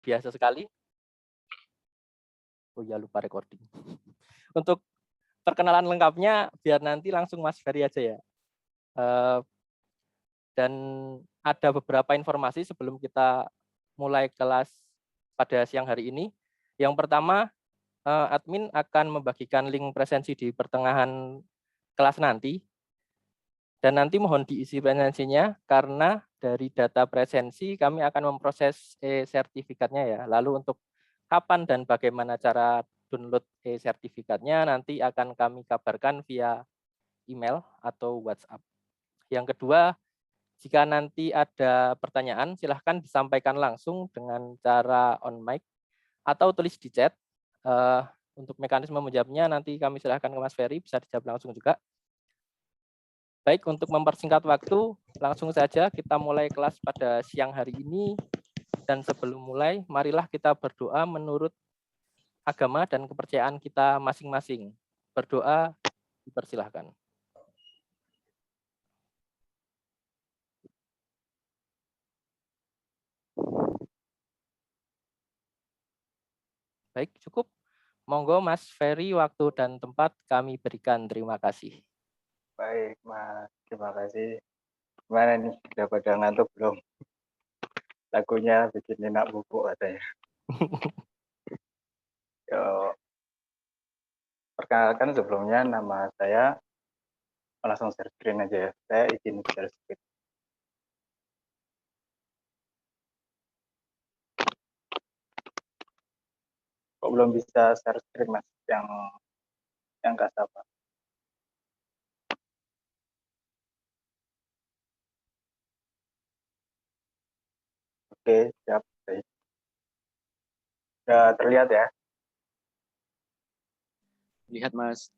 biasa sekali. Oh ya, lupa recording. Untuk perkenalan lengkapnya biar nanti langsung Mas Ferry aja ya. Dan ada beberapa informasi sebelum kita mulai kelas pada siang hari ini. Yang pertama, admin akan membagikan link presensi di pertengahan kelas nanti. Dan nanti mohon diisi presensinya karena dari data presensi kami akan memproses e-sertifikatnya ya. Lalu untuk kapan dan bagaimana cara download e-sertifikatnya nanti akan kami kabarkan via email atau WhatsApp. Yang kedua, jika nanti ada pertanyaan silahkan disampaikan langsung dengan cara on mic atau tulis di chat. Untuk mekanisme menjawabnya nanti kami silahkan ke Mas Ferry, bisa dijawab langsung juga. Baik, untuk mempersingkat waktu, langsung saja kita mulai kelas pada siang hari ini. Dan sebelum mulai, marilah kita berdoa menurut agama dan kepercayaan kita masing-masing. Berdoa, dipersilahkan. Baik, cukup. Monggo Mas Ferry, waktu dan tempat kami berikan. Terima kasih. Baik, Mas. Terima kasih. Gimana nih? Udah pada ngantuk belum? Lagunya bikin enak bubuk katanya. Yo, perkenalkan sebelumnya nama saya, langsung share screen aja ya. Saya izin share screen. Kok belum bisa share screen, Mas? Yang nggak sabar. Oke, siap. Baik. Sudah terlihat ya? Lihat, Mas.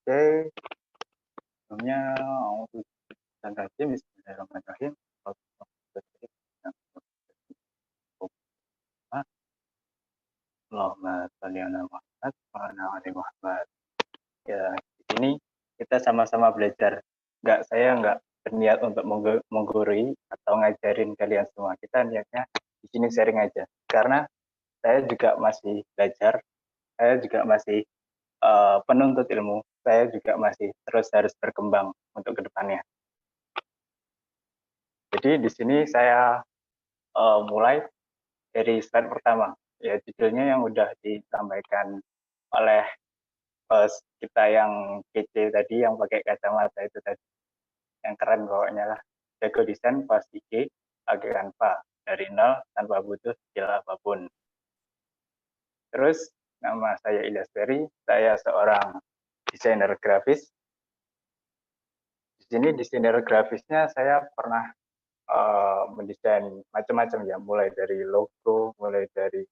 Oke. Sebelumnya, Bismillahirrahmanirrahim. Allahumma sholli ala Muhammad wa ala ali Muhammad. Ya, di sini kita sama-sama belajar. Saya nggak berniat untuk menggurui atau ngajarin kalian semua. Kita niatnya di sini sharing aja. Karena saya juga masih belajar, saya juga masih penuntut ilmu, saya juga masih terus harus berkembang untuk kedepannya. Jadi di sini saya mulai dari slide pertama. Ya, judulnya yang udah disampaikan oleh kita yang kece tadi, yang pakai kacamata itu tadi. Yang keren pokoknya lah. Jago desain pas IG, pakai Canva. Dari nol, tanpa butuh skill apapun. Terus, nama saya Ilyas Ferry, saya seorang desainer grafis. Di sini desainer grafisnya saya pernah mendesain macam-macam ya, mulai dari logo, mulai dari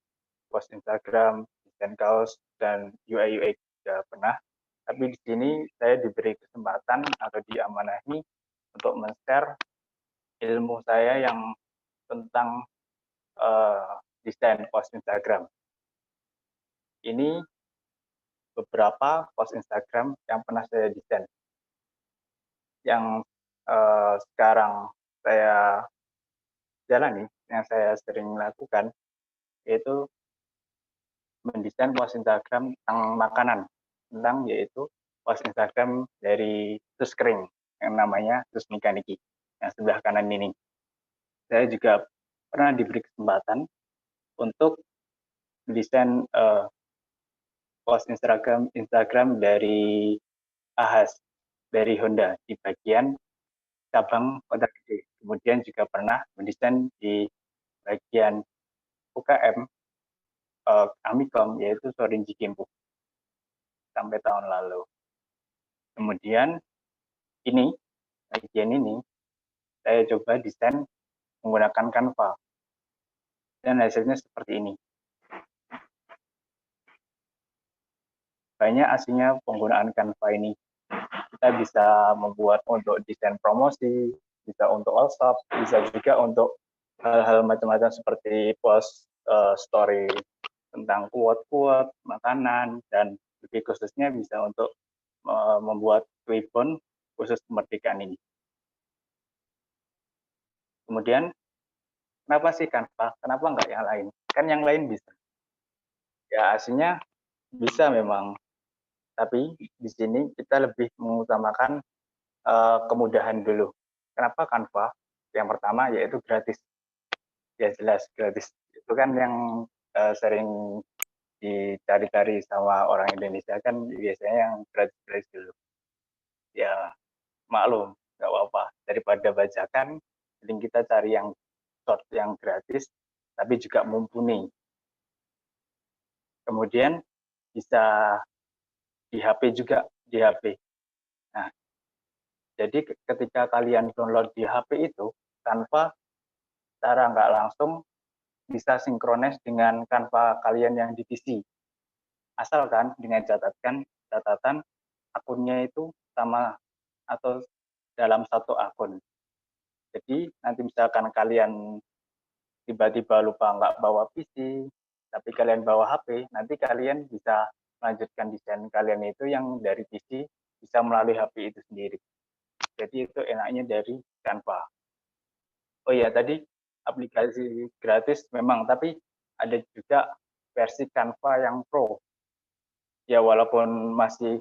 post Instagram, desain kaos, dan UI UX juga pernah. Tapi di sini saya diberi kesempatan atau diamanahi untuk men-share ilmu saya yang tentang desain post Instagram. Ini beberapa post Instagram yang pernah saya desain. Yang sekarang saya jalani, yang saya sering lakukan, yaitu mendesain post Instagram tentang makanan, yaitu post Instagram dari Tuskring yang namanya Tusnika Niki yang sebelah kanan ini. Saya juga pernah diberi kesempatan untuk mendesain post Instagram dari Ahas, dari Honda di bagian cabang Kota Gede. Kemudian juga pernah mendesain di bagian UKM Amikom, yaitu Sorinji Kimpu sampai tahun lalu. Kemudian bagian ini saya coba desain menggunakan Canva dan hasilnya seperti ini. Banyak aslinya penggunaan Canva ini. Kita bisa membuat untuk desain promosi, bisa untuk all shop, bisa juga untuk hal-hal macam-macam seperti post story tentang quote-quote, makanan, dan lebih khususnya bisa untuk membuat ribbon khusus kemerdekaan ini. Kemudian, kenapa sih Canva? Kenapa nggak yang lain? Kan yang lain bisa. Ya, aslinya bisa memang. Tapi di sini kita lebih mengutamakan kemudahan dulu. Kenapa Canva? Yang pertama yaitu gratis. Ya jelas gratis. Itu kan yang sering dicari-cari sama orang Indonesia kan biasanya yang gratis-gratis dulu. Ya maklum, nggak apa-apa. Daripada bajakan, mending kita cari yang short, yang gratis, tapi juga mumpuni. Kemudian bisa di HP juga, di HP. Nah, jadi ketika kalian download di HP itu, tanpa cara nggak langsung bisa sinkronis dengan Canva kalian yang di PC. Asalkan dengan catatan akunnya itu sama atau dalam satu akun. Jadi nanti misalkan kalian tiba-tiba lupa nggak bawa PC, tapi kalian bawa HP, nanti kalian bisa melanjutkan desain kalian itu yang dari PC bisa melalui HP itu sendiri. Jadi itu enaknya dari Canva. Oh iya, tadi aplikasi gratis memang, tapi ada juga versi Canva yang Pro. Ya walaupun masih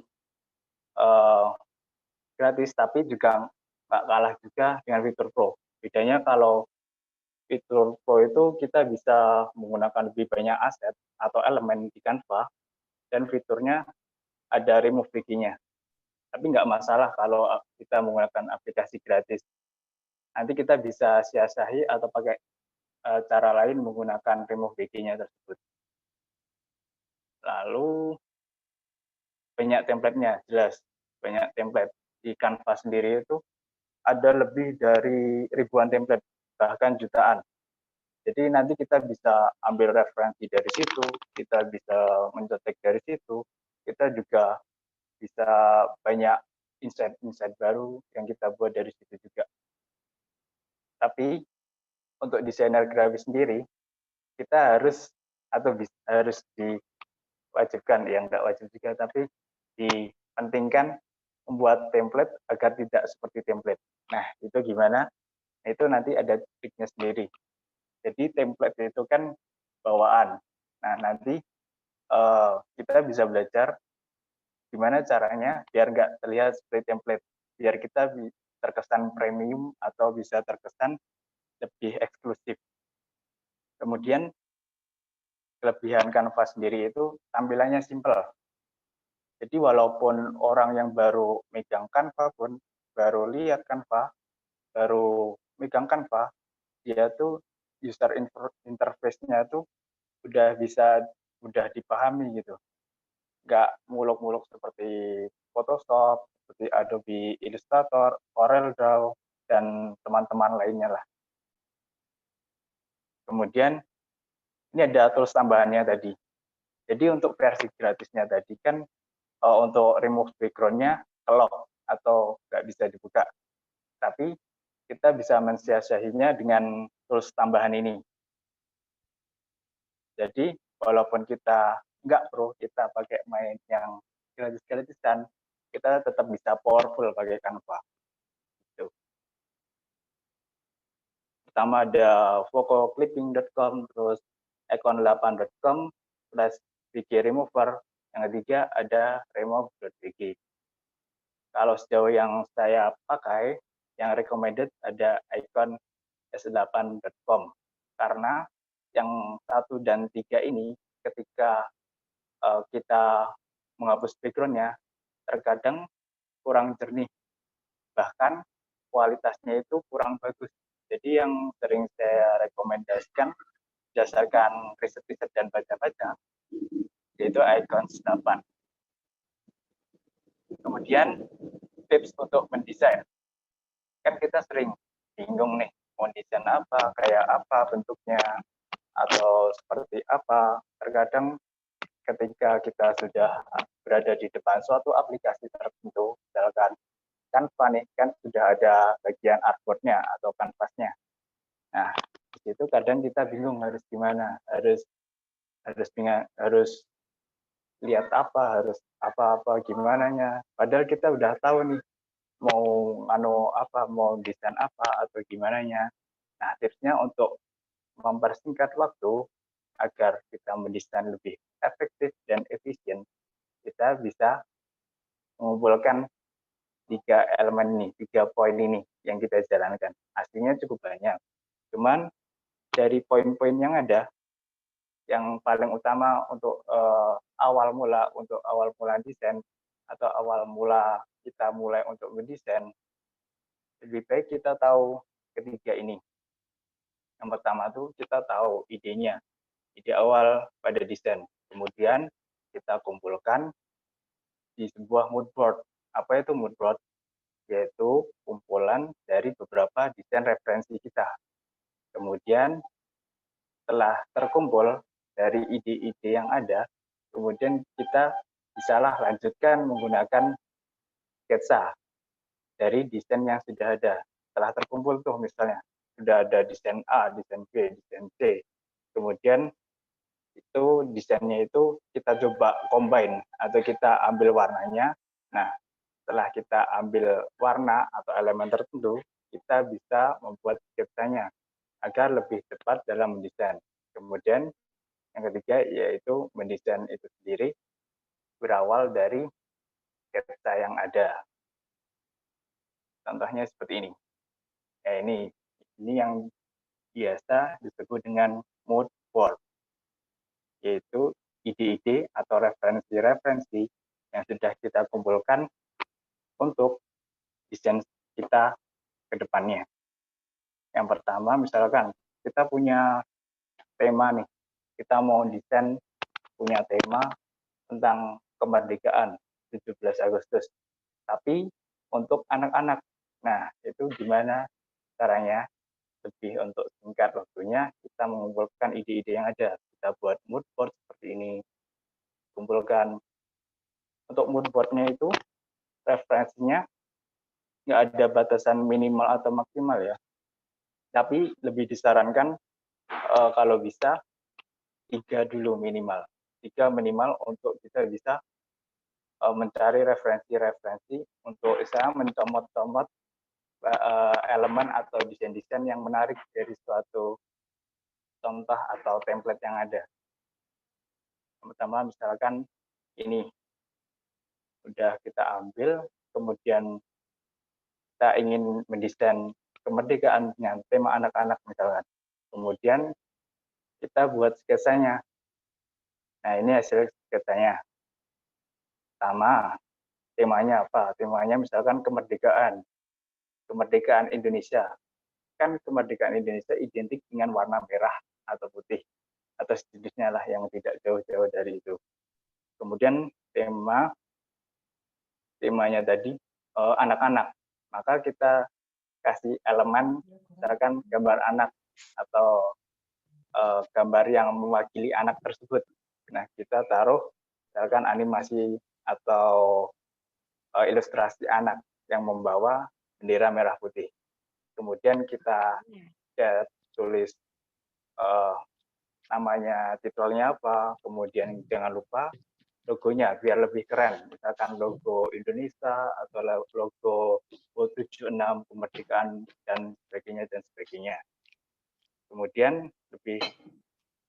gratis, tapi juga nggak kalah juga dengan fitur Pro. Bedanya kalau fitur Pro itu kita bisa menggunakan lebih banyak aset atau elemen di Canva, dan fiturnya ada remove wiki-nya. Tapi nggak masalah kalau kita menggunakan aplikasi gratis. Nanti kita bisa siasahi atau pakai cara lain menggunakan remove wiki-nya tersebut. Lalu banyak template-nya, jelas banyak template. Di Canva sendiri itu ada lebih dari ribuan template, bahkan jutaan. Jadi nanti kita bisa ambil referensi dari situ, kita bisa mencetak dari situ, kita juga bisa banyak insight-insight baru yang kita buat dari situ juga. Tapi untuk desainer grafis sendiri, kita harus atau harus diwajibkan, ya nggak wajib juga, tapi dipentingkan membuat template agar tidak seperti template. Nah, itu gimana? Itu nanti ada triknya sendiri. Jadi template itu kan bawaan. Nah, nanti kita bisa belajar gimana caranya biar nggak terlihat seperti template. Biar kita terkesan premium atau bisa terkesan lebih eksklusif. Kemudian kelebihan Canva sendiri itu tampilannya simple. Jadi walaupun orang yang baru megang Canva pun, baru lihat Canva, baru megang Canva, dia tuh user interface-nya tuh udah bisa mudah dipahami gitu. Nggak muluk-muluk seperti Photoshop, seperti Adobe Illustrator, CorelDRAW, dan teman-teman lainnya lah. Kemudian ini ada tools tambahannya tadi. Jadi untuk versi gratisnya tadi kan untuk remove background-nya lock atau nggak bisa dibuka. Tapi kita bisa mensiasahinya dengan tools tambahan ini. Jadi walaupun kita nggak pro, kita pakai main yang gratis-gratisan, kita tetap bisa powerful pakai Canva. Gitu. Pertama ada vococlipping.com, terus icon8.com, plus VG Remover. Yang ketiga ada remove.vg. Kalau sejauh yang saya pakai, yang recommended ada icon s8.com. Karena yang 1 dan 3 ini ketika kita menghapus background-nya, terkadang kurang jernih. Bahkan kualitasnya itu kurang bagus. Jadi yang sering saya rekomendasikan berdasarkan riset-riset dan baca-baca, yaitu icon 8. Kemudian tips untuk mendesain. Kan kita sering bingung nih, mau desain apa, kayak apa bentuknya, atau seperti apa. Terkadang ketika kita sudah berada di depan suatu aplikasi tertentu, misalkan Canva nih, kan sudah ada bagian artboard-nya atau kanvasnya. Nah, di situ kadang kita bingung harus gimana, harus lihat apa, harus apa-apa gimananya. Padahal kita udah tahu nih mau mau desain apa atau gimananya. Nah, tipsnya untuk mempersingkat waktu agar kita mendesain lebih efektif dan efisien, kita bisa mengumpulkan 3 elemen ini, 3 poin ini yang kita jalankan. Aslinya cukup banyak. Cuman dari poin-poin yang ada, yang paling utama untuk awal mula desain atau awal mula kita mulai untuk mendesain, lebih baik kita tahu ketiga ini. Yang pertama tuh kita tahu idenya, ide awal pada desain. Kemudian kita kumpulkan di sebuah mood board. Apa itu mood board? Yaitu kumpulan dari beberapa desain referensi kita. Kemudian setelah terkumpul dari ide-ide yang ada, kemudian kita bisalah lanjutkan menggunakan sketsa dari desain yang sudah ada. Setelah terkumpul tuh misalnya, sudah ada desain A, desain B, desain C. Kemudian itu desainnya itu kita coba combine atau kita ambil warnanya. Nah, setelah kita ambil warna atau elemen tertentu, kita bisa membuat sketsanya agar lebih cepat dalam mendesain. Kemudian yang ketiga yaitu mendesain itu sendiri berawal dari sketsa yang ada. Contohnya seperti ini. Ini yang biasa disebut dengan mood board, yaitu ide-ide atau referensi-referensi yang sudah kita kumpulkan untuk desain kita ke depannya. Yang pertama, misalkan kita punya tema nih, kita mau desain punya tema tentang kemerdekaan 17 Agustus, tapi untuk anak-anak. Nah, itu gimana caranya? Lebih untuk singkat waktunya, kita mengumpulkan ide-ide yang ada. Kita buat mood board seperti ini, kumpulkan. Untuk mood board-nya itu, referensinya nggak ada batasan minimal atau maksimal ya. Tapi lebih disarankan kalau bisa 3 dulu minimal. 3 minimal untuk kita bisa mencari referensi-referensi untuk saya mencomot-comot elemen atau desain-desain yang menarik dari suatu contoh atau template yang ada. Pertama misalkan ini udah kita ambil, kemudian kita ingin mendesain kemerdekaan dengan tema anak-anak misalkan. Kemudian kita buat sketsanya. Nah, ini hasil sketsanya. Pertama, temanya apa? Temanya misalkan kemerdekaan. Kemerdekaan Indonesia. Kan kemerdekaan Indonesia identik dengan warna merah atau putih atau sejenisnya lah yang tidak jauh-jauh dari itu. Kemudian temanya tadi anak-anak. Maka kita kasih elemen misalkan gambar anak atau gambar yang mewakili anak tersebut. Nah, kita taruh misalkan animasi atau ilustrasi anak yang membawa bendera merah putih. Kemudian kita tulis namanya, titelnya apa, kemudian jangan lupa logonya biar lebih keren. Misalkan logo Indonesia atau logo 76 kemerdekaan dan sebagainya dan sebagainya. Kemudian lebih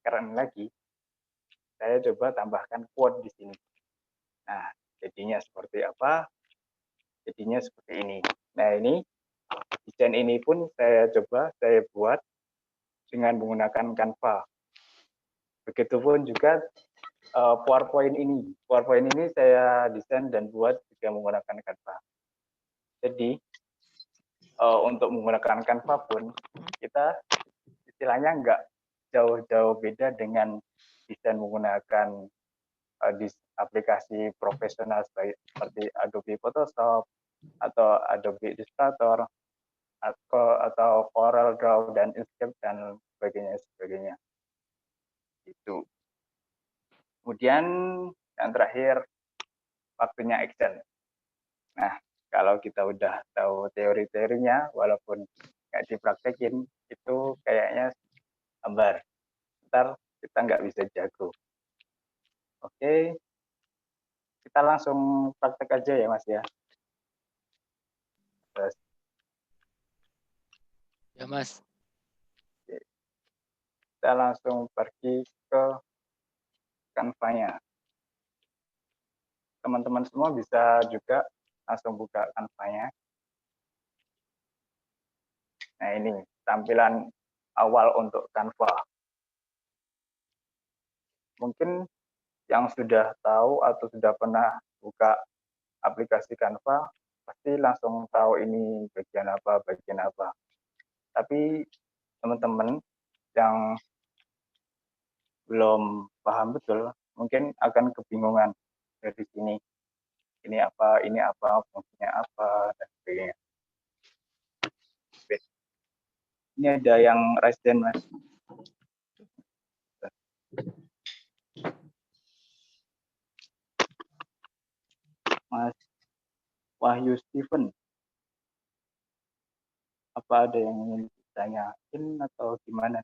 keren lagi, saya coba tambahkan quote di sini. Nah, jadinya seperti apa? Jadinya seperti ini. Nah, ini desain ini pun saya buat dengan menggunakan Canva. Begitupun juga PowerPoint ini. PowerPoint ini saya desain dan buat juga menggunakan Canva. Jadi, untuk menggunakan Canva pun, kita istilahnya nggak jauh-jauh beda dengan desain menggunakan aplikasi profesional seperti Adobe Photoshop atau Adobe Illustrator atau Corel Draw dan Inkscape dan sebagainya. Itu. Kemudian yang terakhir waktunya action. Nah, kalau kita udah tahu teori-teorinya, walaupun nggak dipraktekin, itu kayaknya hambar. Ntar kita nggak bisa jago. Oke, kita langsung praktek aja ya Mas ya. Terus, Ya, Mas. kita langsung pergi ke Canva-nya. Teman-teman semua bisa juga langsung buka Canva-nya. Nah, ini tampilan awal untuk Canva. Mungkin yang sudah tahu atau sudah pernah buka aplikasi Canva pasti langsung tahu ini bagian apa. Tapi teman-teman yang belum paham betul mungkin akan kebingungan dari sini. Ini apa, fungsinya apa, dan sebagainya. Ini ada yang raise hand, Mas. Mas Wahyu Steven. Apa ada yang ingin ditanyain atau gimana?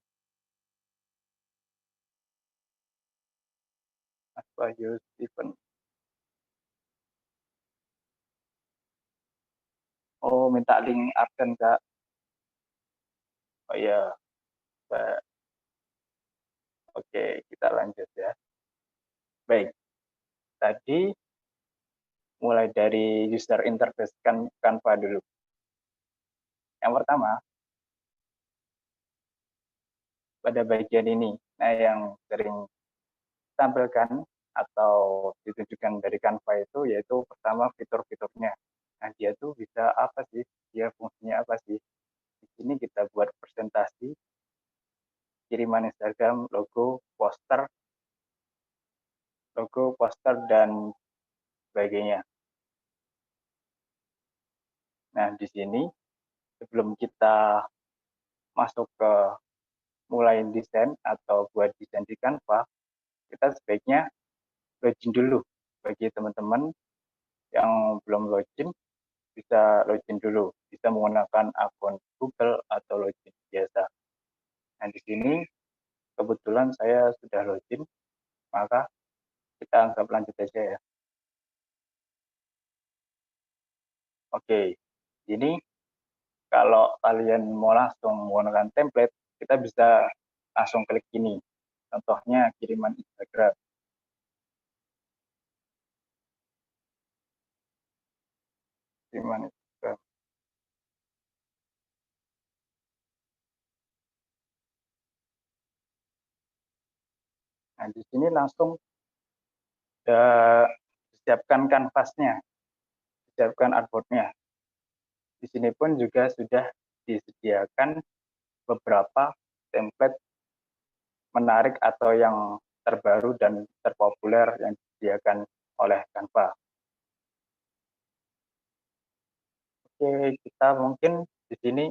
Mas Wahyu Steven. Oh, minta link Arden, Kak. Oh iya, Pak. Oke, kita lanjut ya. Baik, tadi mulai dari user interface Canva dulu. Yang pertama, pada bagian ini, nah yang sering tampilkan atau ditunjukkan dari Canva itu yaitu pertama fitur-fiturnya. Nah, dia tuh bisa apa sih? Dia fungsinya apa sih? Di sini kita buat presentasi, kiriman Instagram, logo, poster dan sebagainya. Nah, di sini sebelum kita masuk ke mulai desain atau buat desain di Canva, kita sebaiknya login dulu. Bagi teman-teman yang belum login, bisa login dulu. Bisa menggunakan akun Google atau login biasa. Nah, di sini kebetulan saya sudah login, maka kita anggap lanjut aja ya. Oke, ini kalau kalian mau langsung menggunakan template, kita bisa langsung klik ini. Contohnya kiriman Instagram. Kiriman Instagram. Nah, di sini langsung siapkan kanvasnya, siapkan artboardnya. Di sini pun juga sudah disediakan beberapa template menarik atau yang terbaru dan terpopuler yang disediakan oleh Canva. Oke, kita mungkin di sini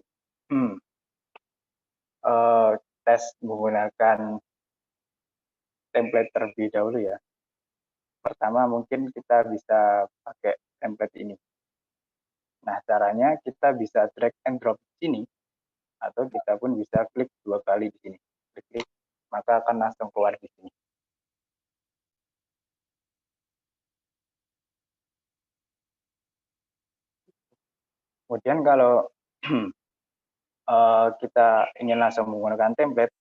tes menggunakan template terlebih dahulu ya. Pertama mungkin kita bisa pakai template ini. Nah, caranya kita bisa drag and drop di sini, atau kita pun bisa klik 2 kali di sini. Klik, maka akan langsung keluar di sini. Kemudian kalau kita ingin langsung menggunakan template,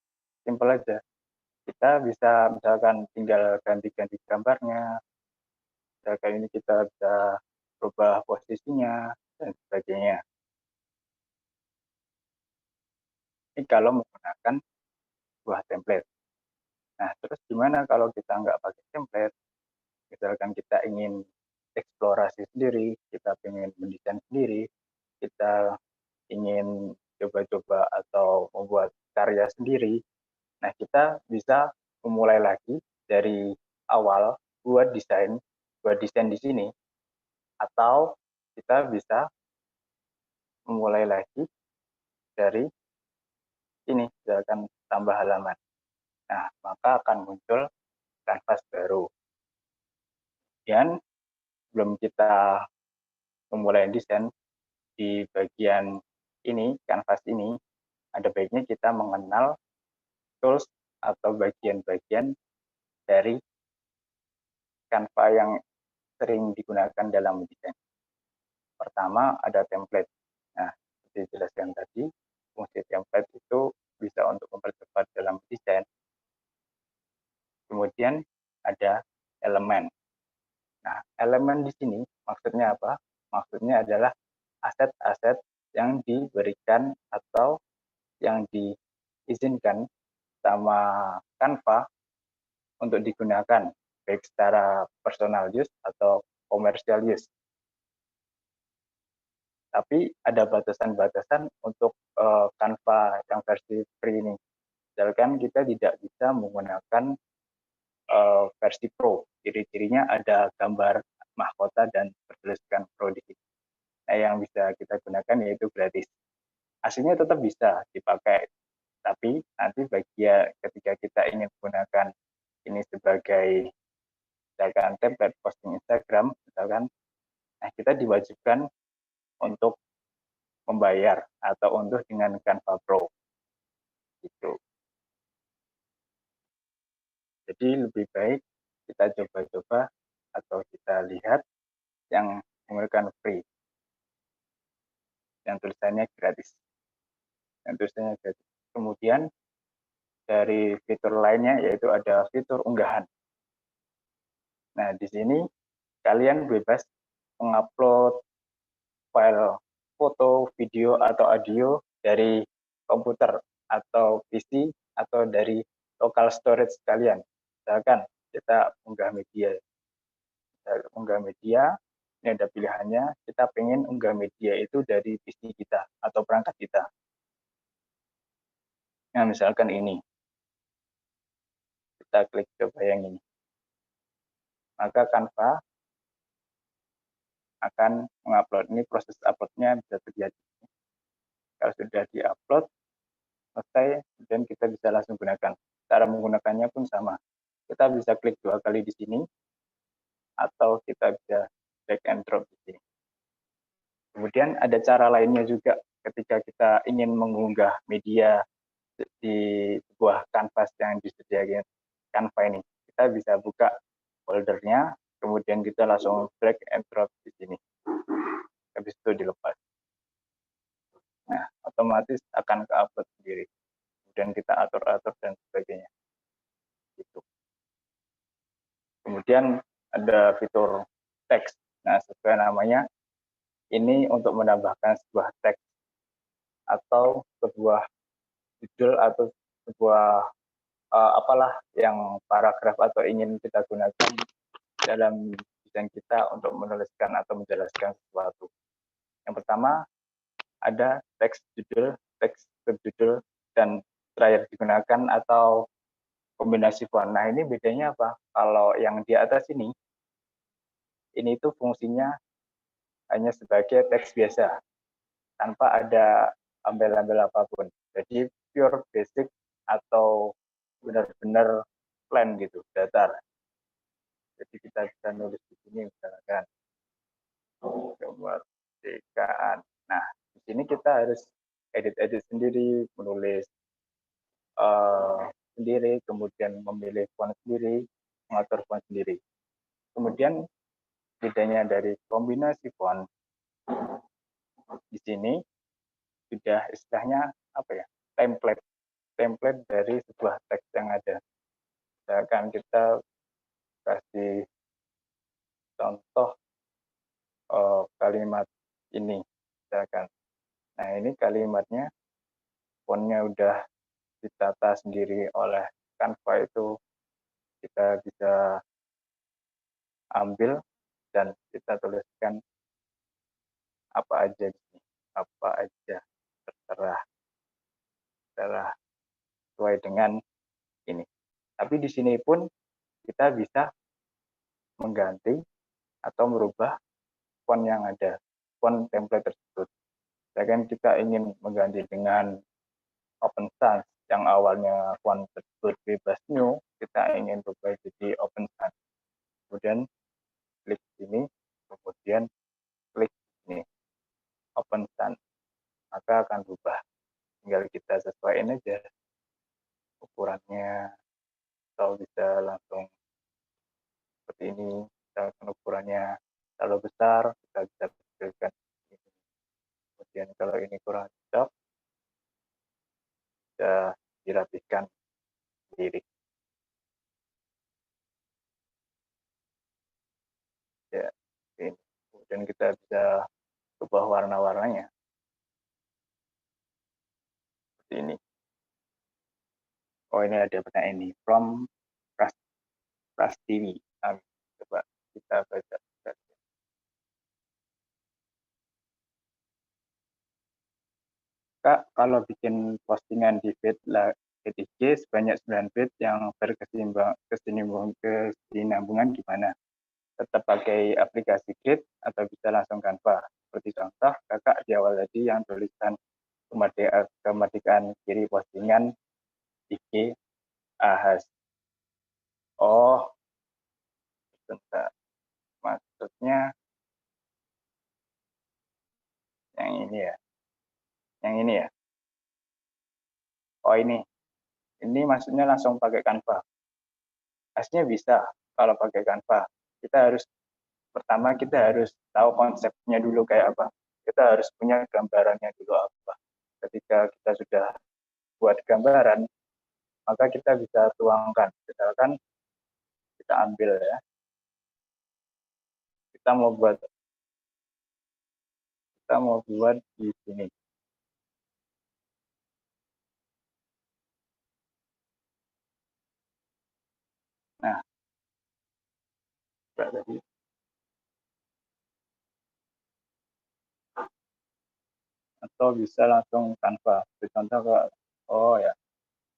simple aja. Kita bisa misalkan tinggal ganti-ganti gambarnya, misalkan ini kita bisa berubah posisinya, dan sebagainya. Ini kalau menggunakan sebuah template. Nah, terus gimana kalau kita nggak pakai template? Misalkan kita ingin eksplorasi sendiri, kita ingin mendesain sendiri, kita ingin coba-coba atau membuat karya sendiri. Nah, kita bisa memulai lagi dari awal buat desain di sini, atau kita bisa memulai lagi dari ini, misalkan tambah halaman. Nah, maka akan muncul kanvas baru. Dan sebelum kita memulai desain di bagian ini, kanvas ini, ada baiknya kita mengenal tools atau bagian-bagian dari Canva yang sering digunakan dalam mendesain. Pertama, ada template. Nah, seperti dijelaskan tadi, fungsi template itu bisa untuk mempercepat dalam desain. Kemudian ada elemen. Nah, elemen di sini maksudnya apa? Maksudnya adalah aset-aset yang diberikan atau yang diizinkan sama Canva untuk digunakan, baik secara personal use atau commercial use. Tapi ada batasan-batasan untuk Canva yang versi free ini. Misalkan kita tidak bisa menggunakan versi Pro. Ciri-cirinya ada gambar mahkota dan bertuliskan Pro di sini. Nah, yang bisa kita gunakan yaitu gratis. Aslinya tetap bisa dipakai, tapi nanti bagian ketika kita ingin menggunakan ini sebagai misalkan template posting Instagram, misalkan, nah kita diwajibkan untuk membayar atau untuk dengan Canva Pro. Gitu. Jadi lebih baik kita coba-coba atau kita lihat yang menggunakan free, yang tulisannya gratis. Kemudian dari fitur lainnya yaitu ada fitur unggahan. Nah, di sini kalian bebas mengupload file foto, video, atau audio dari komputer atau PC atau dari local storage kalian. Misalkan kita unggah media, ini ada pilihannya, kita pengen unggah media itu dari PC kita atau perangkat kita. Nah, misalkan ini. Kita klik coba yang ini. Maka Canva akan mengupload. Ini proses uploadnya bisa terjadi. Kalau sudah di-upload, selesai, kemudian kita bisa langsung gunakan. Cara menggunakannya pun sama. Kita bisa klik 2 kali di sini, atau kita bisa drag and drop di sini. Kemudian ada cara lainnya juga ketika kita ingin mengunggah media di sebuah kanvas yang disediakan Canva ini. Kita bisa buka foldernya, kemudian kita langsung drag and drop di sini. Habis itu dilepas. Nah, otomatis akan ke-upload sendiri. Kemudian kita atur-atur dan sebagainya. Gitu. Kemudian ada fitur teks. Nah, sesuai namanya, ini untuk menambahkan sebuah teks atau sebuah judul atau sebuah apalah yang paragraf atau ingin kita gunakan dalam desain kita untuk menuliskan atau menjelaskan sesuatu. Yang pertama ada teks judul, teks subjudul, dan terakhir digunakan atau kombinasi font. Nah, ini bedanya apa? Kalau yang di atas ini itu fungsinya hanya sebagai teks biasa, tanpa ada embel-embel apapun. Jadi pure basic atau benar-benar plain gitu, datar. Jadi kita bisa nulis di sini misalkan kemerdekaan. Nah, di sini kita harus edit-edit sendiri, menulis sendiri, kemudian memilih font sendiri, mengatur font sendiri. Kemudian bedanya dari kombinasi font di sini sudah istilahnya apa ya, template dari sebuah teks yang ada. Misalkan kita kasih contoh kalimat ini, misalkan. Nah, ini kalimatnya fontnya udah ditata sendiri oleh Canva, itu kita bisa ambil dan kita tuliskan apa aja di sini, apa aja, terserah sesuai dengan ini. Tapi di sini pun kita bisa mengganti atau merubah font yang ada, font template tersebut. Misalkan kita ingin mengganti dengan Open Sans yang awalnya font tersebut bebas new, kita ingin berubah jadi Open Sans. Kemudian klik sini, kemudian klik ini Open Sans, maka akan berubah. Tinggal kita sesuaiin aja ukurannya, atau bisa langsung seperti ini, misalkan ukurannya keluar, kita bisa tampilkan ini. Kemudian kalau ini kurang cocok, bisa dirapihkan sendiri. Ya, ini. Kemudian kita bisa ubah warna-warnanya seperti ini. Oh, ini ada pertanyaan ini from Prastiwi. Coba kita baca. Kak, kalau bikin postingan di feed IG sebanyak 9 feed yang berkesinambungan gimana? Tetap pakai aplikasi Grid atau bisa langsung Canva? Seperti contoh, kakak di awal tadi yang tulisan kemerdekaan kiri postingan IG ahas. Oh, bentar. Maksudnya yang ini ya. Yang ini ya. Oh, ini. Ini maksudnya langsung pakai Canva. Aslinya bisa kalau pakai Canva. Pertama kita harus tahu konsepnya dulu kayak apa. Kita harus punya gambarannya dulu apa. Ketika kita sudah buat gambaran, maka kita bisa tuangkan. Misalkan kita ambil ya, kita mau buat di sini. Nah, tadi atau bisa langsung Canva. Contoh ke, oh ya,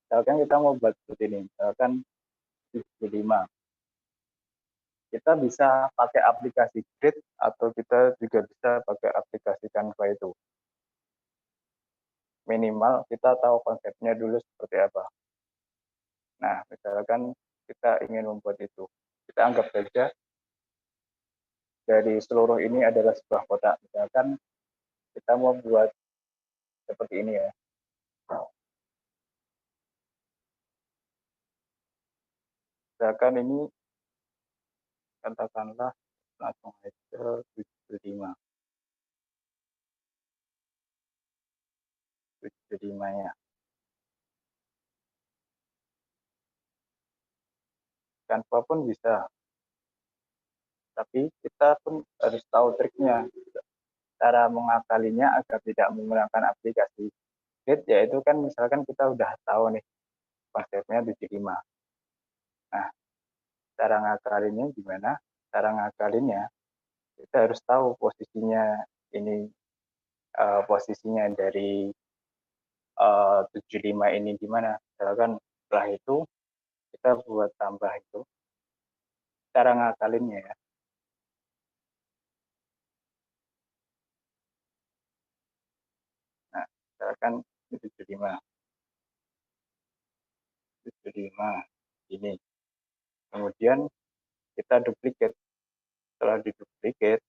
misalkan kita mau buat seperti ini, misalkan 75. Kita bisa pakai aplikasi Grid atau kita juga bisa pakai aplikasi Canva itu. Minimal kita tahu konsepnya dulu seperti apa. Nah, misalkan kita ingin membuat itu, kita anggap saja dari seluruh ini adalah sebuah kotak. Misalkan kita mau buat seperti ini ya. Misalkan ini katakanlah langsung aja 75. 75-nya. Canva pun bisa, tapi kita pun harus tahu triknya. Cara mengakalinya agar tidak menggunakan aplikasi Grid, yaitu kan misalkan kita udah tahu nih konsepnya 75. Nah, cara ngakalinnya gimana? Cara ngakalinnya kita harus tahu posisinya ini, posisinya dari 75 ini di mana. Misalkan setelah itu kita buat tambah itu. Cara ngakalinnya ya. Nah, misalkan 75 ini. Kemudian kita duplikat. Setelah diduplikat,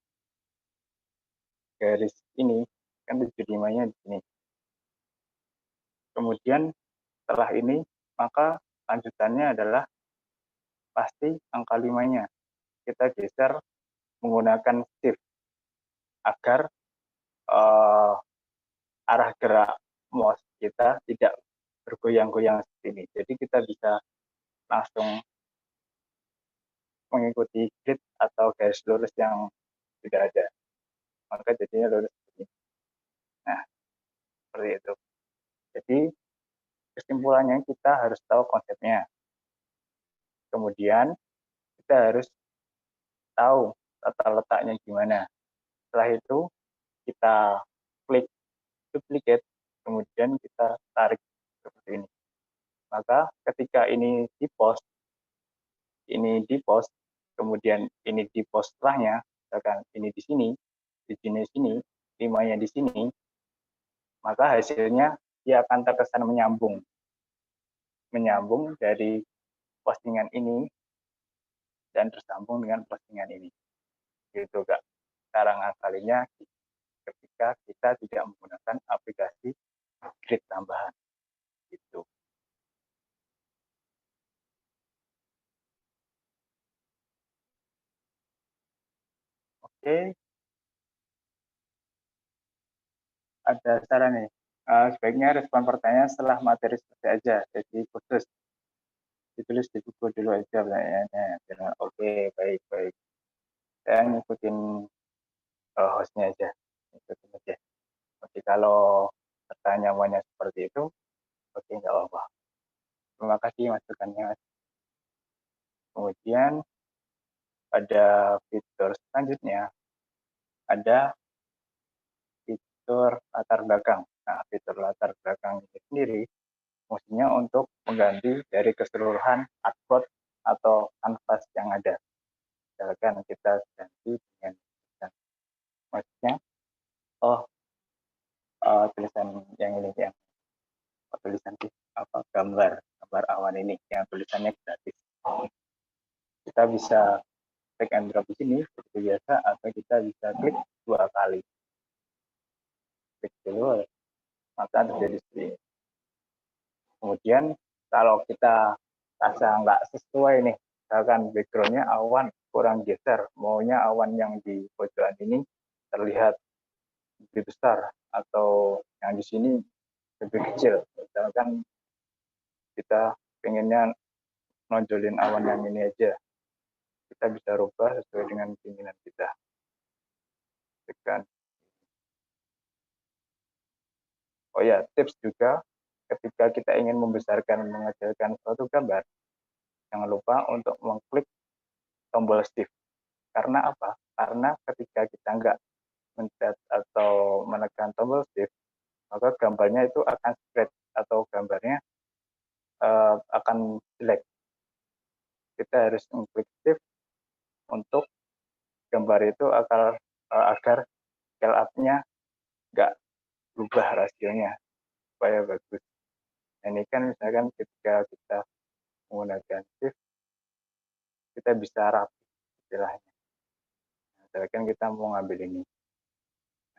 garis ini kan 75-nya di sini. Kemudian setelah ini, maka lanjutannya adalah pasti angka 5-nya. Kita geser menggunakan shift agar arah gerak mouse kita tidak bergoyang-goyang seperti ini. Jadi kita bisa langsung mengikuti grid atau garis lurus yang sudah ada. Maka jadinya lurus seperti ini. Nah, seperti itu. Jadi kesimpulannya kita harus tahu konsepnya. Kemudian kita harus tahu tata letaknya gimana. Setelah itu kita klik duplicate, kemudian kita tarik seperti ini. Maka ketika ini di post, kemudian ini di post setelahnya, misalkan ini di sini, 5-nya di sini, maka hasilnya dia akan terkesan menyambung dari postingan ini dan tersambung dengan postingan ini. Gitu Kak. Cara ngakalinya ketika kita tidak menggunakan aplikasi Grid tambahan. Gitu. Oke, ada saran nih. Sebaiknya respon pertanyaan setelah materi selesai aja. Jadi khusus ditulis di buku dulu aja pertanyaannya. Oke, baik, baik. Saya ngikutin hostnya aja. Ngikutin aja. Oke, kalau pertanyaannya seperti itu, oke, nggak apa-apa. Terima kasih masukannya, Mas. Kemudian pada fitur selanjutnya ada fitur latar belakang. Nah, fitur latar belakang ini sendiri fungsinya untuk mengganti dari keseluruhan artboard atau kanvas yang ada. Misalkan kita ganti dengan tulisan, maksudnya, tulisan yang ini yang tulisan apa gambar awan ini yang tulisannya gratis. Kita bisa drag and drop di sini seperti biasa, atau kita bisa klik 2 kali. Klik dulu, maka terjadi seperti ini. Kemudian kalau kita rasa nggak sesuai nih, misalkan backgroundnya awan kurang geser, maunya awan yang di pojokan ini terlihat lebih besar atau yang di sini lebih kecil. Misalkan kita pengennya nonjolin awan yang ini aja, kita bisa rubah sesuai dengan keinginan kita. Tekan. Oh ya, tips juga ketika kita ingin membesarkan mengecilkan suatu gambar, jangan lupa untuk mengklik tombol shift. Karena apa? Karena ketika kita nggak mencet atau menekan tombol shift, maka gambarnya itu akan spread atau gambarnya akan jelek. Kita harus mengklik shift untuk gambar itu agar scale up-nya nggak berubah rasionya supaya bagus. Ini kan misalkan ketika kita menggunakan shift, kita bisa rapi istilahnya. Misalkan kita mau ngambil ini.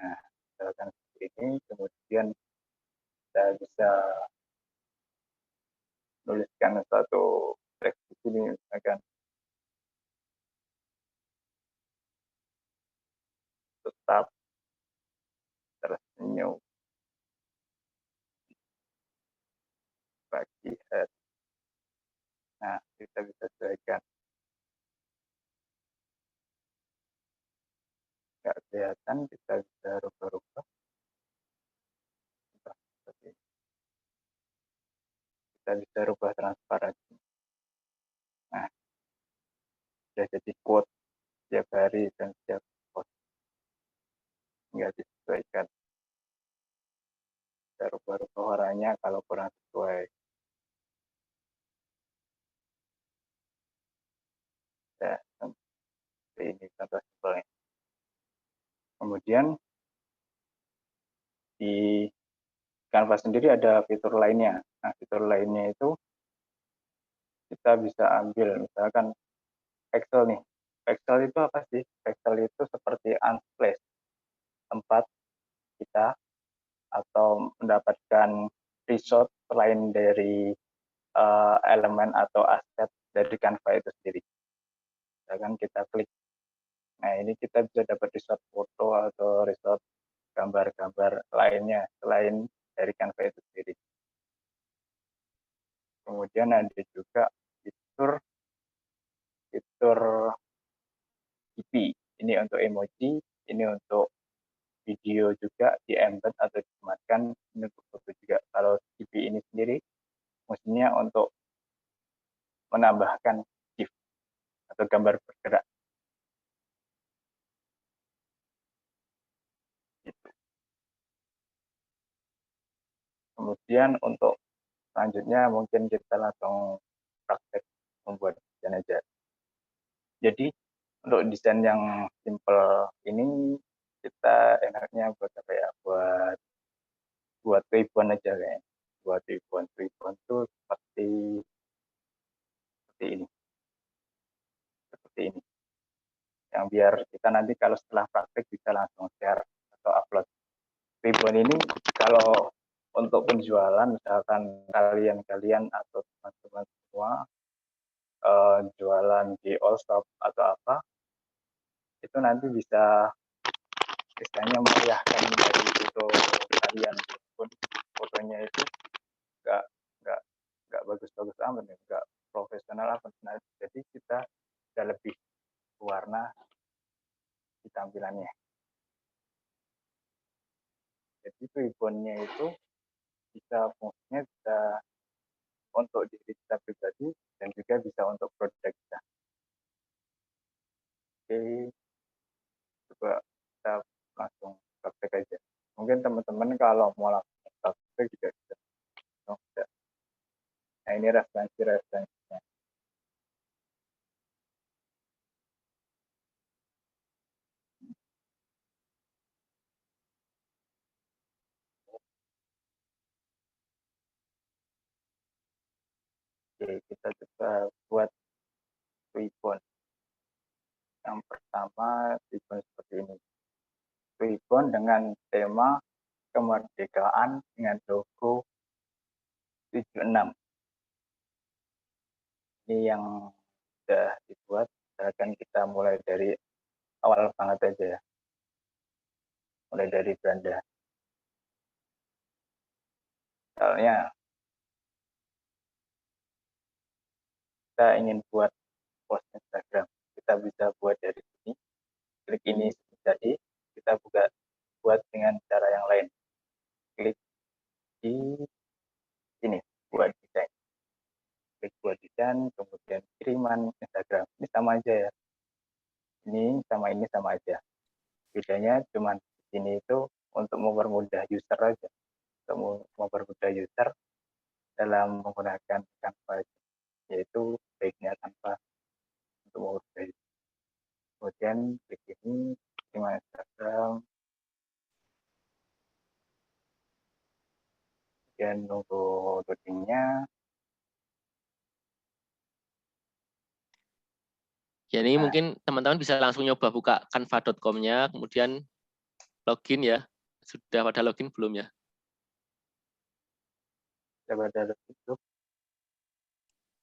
Nah, misalkan seperti ini, kemudian kita bisa nuliskan suatu teks di sini, misalkan tetap tersenyum pagi hari. Nah, kita bisa sesuaikan. Nggak kelihatan, kita bisa rubah-rubah. Kita bisa rubah transparansi. Nah, sudah jadi quote setiap hari dan setiap post. Nggak disesuaikan. Kita rubah-rubah warnanya kalau kurang sesuai. Ya, seperti ini contoh simpelnya. Kemudian di Canva sendiri ada fitur lainnya. Nah, fitur lainnya itu kita bisa ambil, misalkan Excel nih. Excel itu apa sih? Excel itu seperti Unsplash, tempat kita atau mendapatkan result selain dari elemen atau aset dari Canva itu sendiri. Misalkan kita klik. Nah, ini kita bisa dapat result foto atau result gambar-gambar lainnya selain dari Canva itu sendiri. Kemudian ada juga fitur GIF. Ini untuk emoji, ini untuk video juga di embed atau disematkan, ini untuk foto juga. Kalau GIF ini sendiri fungsinya untuk menambahkan GIF atau gambar bergerak. Gitu. Kemudian untuk selanjutnya mungkin kita langsung praktek membuat desain aja. Jadi untuk desain yang simple ini kita enaknya buat apa ya? Buat ribbon aja kayaknya. Buat ribbon tuh seperti ini. Seperti ini. Yang biar kita nanti kalau setelah praktek bisa langsung share atau upload. Ribbon ini kalau untuk penjualan, misalkan kalian atau teman-teman semua jualan di all shop atau apa, itu nanti bisa istilahnya meriahkan dari itu kalian pun fotonya itu nggak nggak nggak bagus-bagus amat, nggak profesional amat. Nah, jadi kita udah lebih warna di tampilannya. Jadi ribbon-nya itu fungsinya bisa untuk diri kita pribadi dan juga bisa untuk produk kita. Oke, coba kita langsung praktek aja. Mungkin teman-teman kalau mau langsung praktek juga bisa. Nah, ini referensinya. Oke, kita coba buat ribbon. Yang pertama, ribbon seperti ini. Ribbon dengan tema kemerdekaan dengan logo 76. Ini yang sudah dibuat. Misalkan kita mulai dari awal banget aja ya. Mulai dari Belanda. Misalnya kita ingin buat post Instagram, kita bisa buat dari sini. Klik ini jadi kita buat dengan cara yang lain. Klik di sini buat desain. Klik buat desain, kemudian kiriman Instagram. Ini sama aja ya. Ini sama aja. Bedanya cuma di sini itu untuk mempermudah user aja. Untuk mempermudah user dalam menggunakan Canva, yaitu baiknya Canva untuk mempermudah user. Kemudian klik ini, kiriman Instagram, kemudian nunggu loadingnya. Ya, ini mungkin teman-teman bisa langsung nyoba buka canva.com-nya, kemudian login ya. Sudah pada login belum ya? Sudah pada login.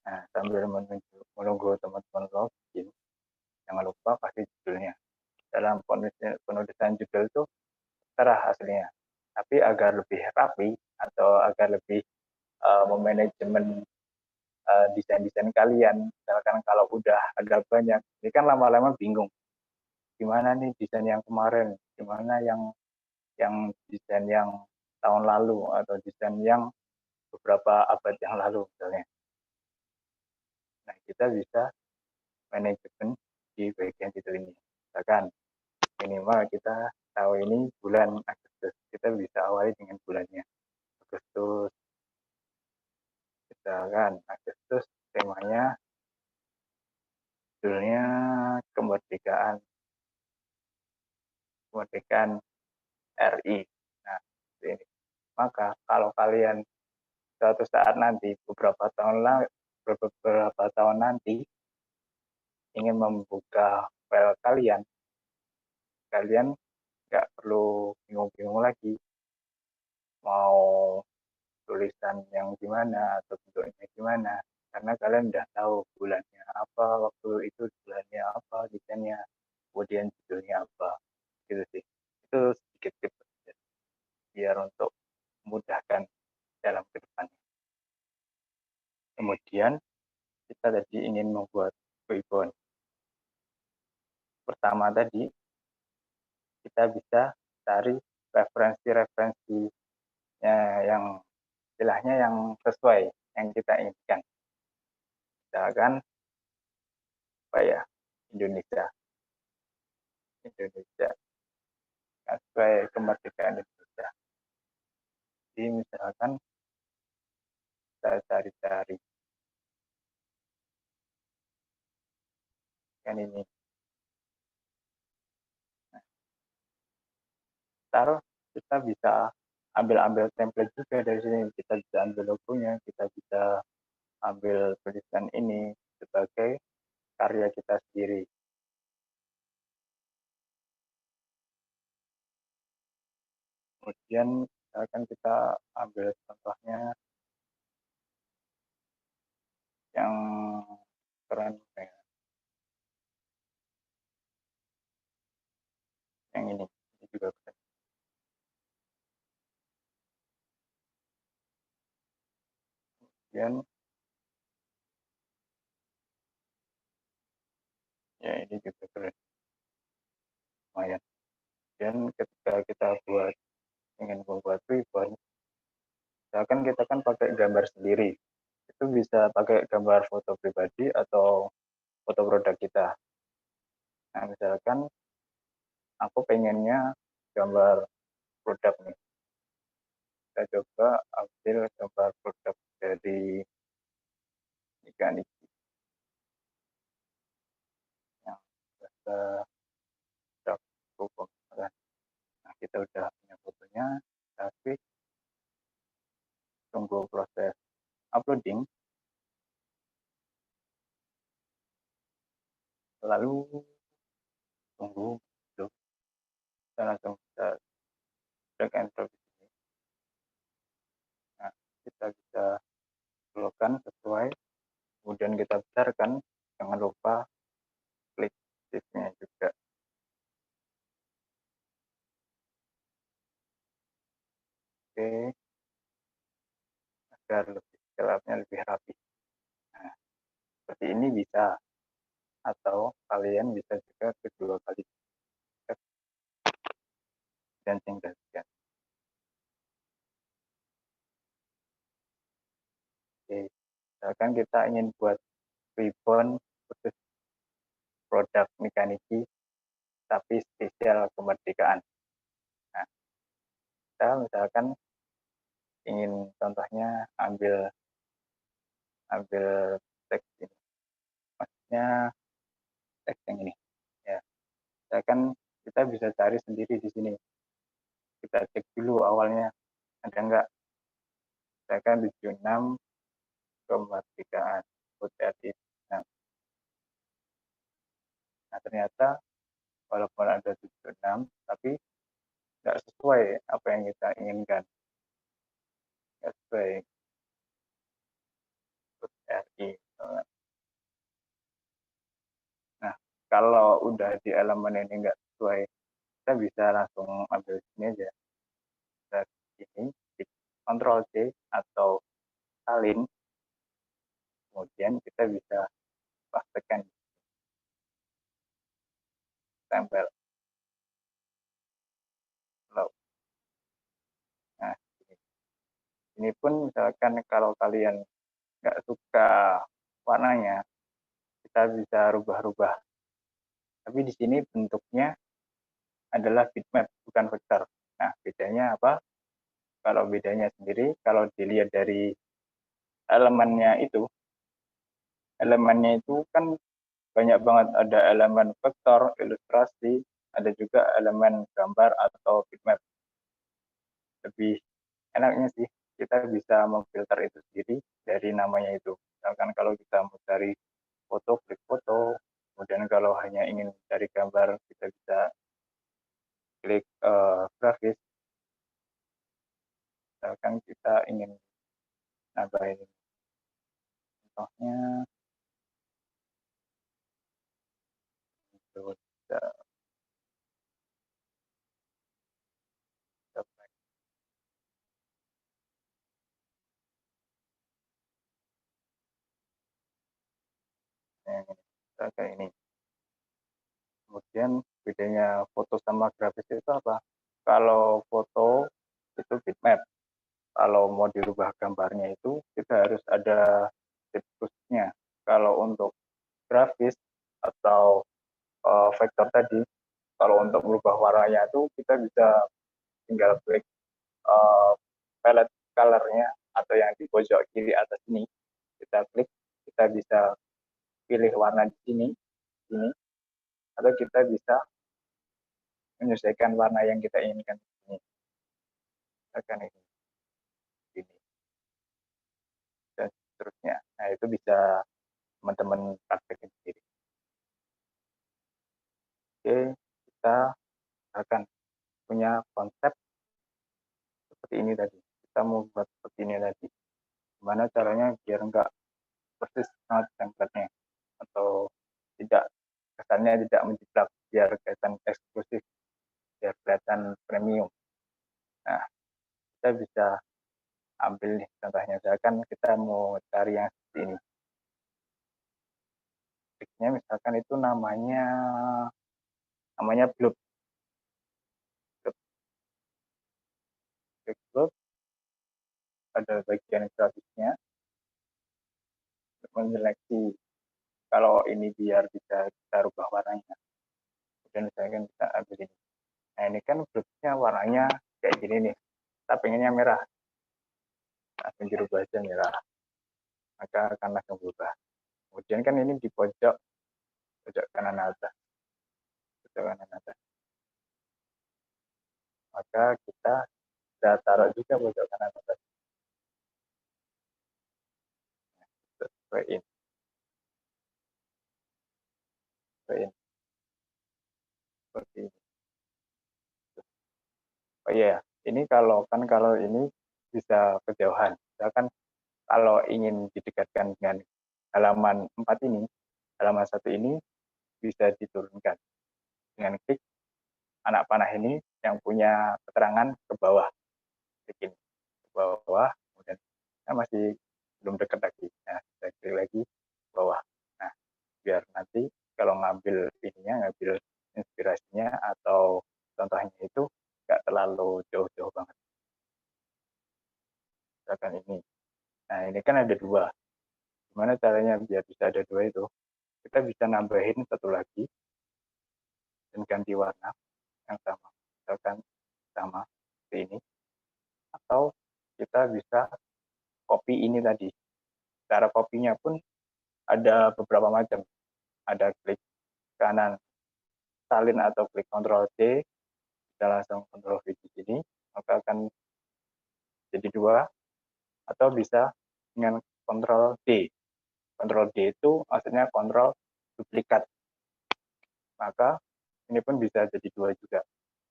Nah, sambil menunggu teman-teman login, jangan lupa kasih judulnya. Dalam penulisan judul itu terserah aslinya. Tapi agar lebih rapi atau agar lebih memanajemen desain-desain kalian, misalkan kalau udah ada banyak, ini kan lama-lama bingung. Gimana nih desain yang kemarin, gimana yang desain yang tahun lalu atau desain yang beberapa abad yang lalu misalnya. Nah, kita bisa manajemen di bagian itu ini. Misalkan minimal kita tahu ini bulan Agustus, kita bisa awali dengan bulannya. Agustus, misalkan Agustus temanya judulnya kemerdekaan RI. Nah, ini. Maka kalau kalian suatu saat nanti beberapa tahun nanti ingin membuka file kalian nggak perlu bingung-bingung lagi mau tulisan yang gimana atau bentuknya gimana, karena kalian udah tahu bulannya apa, waktu itu bulannya apa, desainnya, kemudian judulnya apa, gitu sih. Itu sedikit tips biar untuk memudahkan dalam kedepannya. Kemudian kita tadi ingin membuat ribbon. Pertama tadi kita bisa cari referensi-referensinya yang istilahnya yang sesuai yang kita inginkan. Misalkan apa ya, Indonesia sesuai kemerdekaan Indonesia. Jadi misalkan kita cari-cari kan ini. Nah, taruh kita bisa ambil template juga dari sini. Kita bisa ambil logonya, kita bisa ambil tulisan ini sebagai karya kita sendiri. Kemudian misalkan kita ambil contohnya yang keren, yang ini juga keren. kemudian ya ini juga keren, lumayan. Dan ketika kita ingin membuat ribbon, misalkan kita kan pakai gambar sendiri, itu bisa pakai gambar foto pribadi atau foto produk kita. Nah, misalkan aku pengennya gambar produk nih, kita coba ambil gambar produk dari ikan ini yang bahasa produk. Nah, kita udah punya fotonya, tapi tunggu proses uploading, lalu tunggu untuk kita langsung bisa drag and drop di sini. Nah, kita bisa uploadkan sesuai, kemudian kita besarkan, jangan lupa klik shift-nya juga. Oke, agar lebih gelapnya lebih rapi. Nah, seperti ini bisa, atau kalian bisa juga kedua kali dan tinggalkan. Oke, misalkan kita ingin buat ribbon khusus produk Mikaniki tapi spesial kemerdekaan. Nah, kita misalkan ingin contohnya ambil teks ini, maksudnya teks yang ini. Ya, misalkan kita bisa cari sendiri di sini. Kita cek dulu awalnya ada enggak. Misalkan 76 kemerdekaan HUT RI. Nah, ternyata walaupun ada 76, tapi nggak sesuai apa yang kita inginkan. Nggak sesuai HUT RI. Nah, kalau udah di elemen ini nggak sesuai, kita bisa langsung ambil sini aja. Dari sini, Ctrl C atau salin, kemudian kita bisa praktekkan tempel. Nah, ini pun misalkan kalau kalian nggak suka warnanya, kita bisa rubah-rubah. Tapi di sini bentuknya adalah bitmap, bukan vektor. Nah, bedanya apa? Kalau bedanya sendiri, kalau dilihat dari elemennya itu kan banyak banget, ada elemen vektor, ilustrasi, ada juga elemen gambar atau bitmap. Lebih enaknya sih kita bisa memfilter itu sendiri dari namanya itu. Misalkan kalau kita mau cari foto, klik foto. Kemudian kalau hanya ingin cari gambar, kita bisa klik grafis. Misalkan kita ingin nambahin contohnya itu bisa kayak ini. Kemudian bedanya foto sama grafis itu apa? Kalau foto itu bitmap. Kalau mau dirubah gambarnya itu kita harus ada tip khususnya. Kalau untuk grafis atau vektor tadi, kalau untuk merubah warnanya itu kita bisa tinggal klik palette color-nya atau yang di pojok kiri atas ini. Kita klik, kita bisa pilih warna di sini, atau kita bisa menyesuaikan warna yang kita inginkan di sini. Misalkan ini, dan seterusnya. Nah, itu bisa teman-teman praktekin sendiri. Oke, kita akan punya konsep seperti ini tadi. Kita mau buat seperti ini tadi. Gimana caranya biar enggak persis banget template-nya, atau tidak, kesannya tidak menjiplak, biar kelihatan eksklusif, biar kelihatan premium. Nah, kita bisa ambil nih contohnya, misalkan kita mau cari yang seperti ini. Triknya misalkan itu namanya blob. Klik blob, ada bagian grafisnya untuk menyeleksi kalau ini biar bisa kita rubah warnanya. Kemudian misalkan kita ambil ini. Nah ini kan blobnya warnanya kayak gini nih. Kita pengennya merah. Langsung dirubah aja merah. Maka akan langsung berubah. Kemudian kan ini di pojok kanan atas. Pojok kanan atas. Maka kita bisa taruh juga pojok kanan atas. Sesuaiin. Seperti ini. Oh iya, ini kalau ini bisa kejauhan. Misalkan kalau ingin didekatkan dengan halaman 4 ini, halaman 1 ini bisa diturunkan dengan klik anak panah ini yang punya keterangan ke bawah. Klik ini ke bawah, kemudian masih belum dekat lagi. Nah, kita klik lagi ke bawah. Nah, biar nanti kalau ngambil inspirasinya atau contohnya itu nggak terlalu jauh-jauh banget. Misalkan ini. Nah, ini kan ada 2. Gimana caranya biar bisa ada 2 itu? Kita bisa nambahin satu lagi dan ganti warna yang sama. Misalkan sama seperti ini. Atau kita bisa copy ini tadi. Cara copy-nya pun ada beberapa macam. Ada klik kanan salin atau klik Ctrl C, kita langsung Ctrl V di sini, maka akan jadi 2. Atau bisa dengan Ctrl D. Ctrl D itu maksudnya kontrol duplikat. Maka ini pun bisa jadi 2 juga.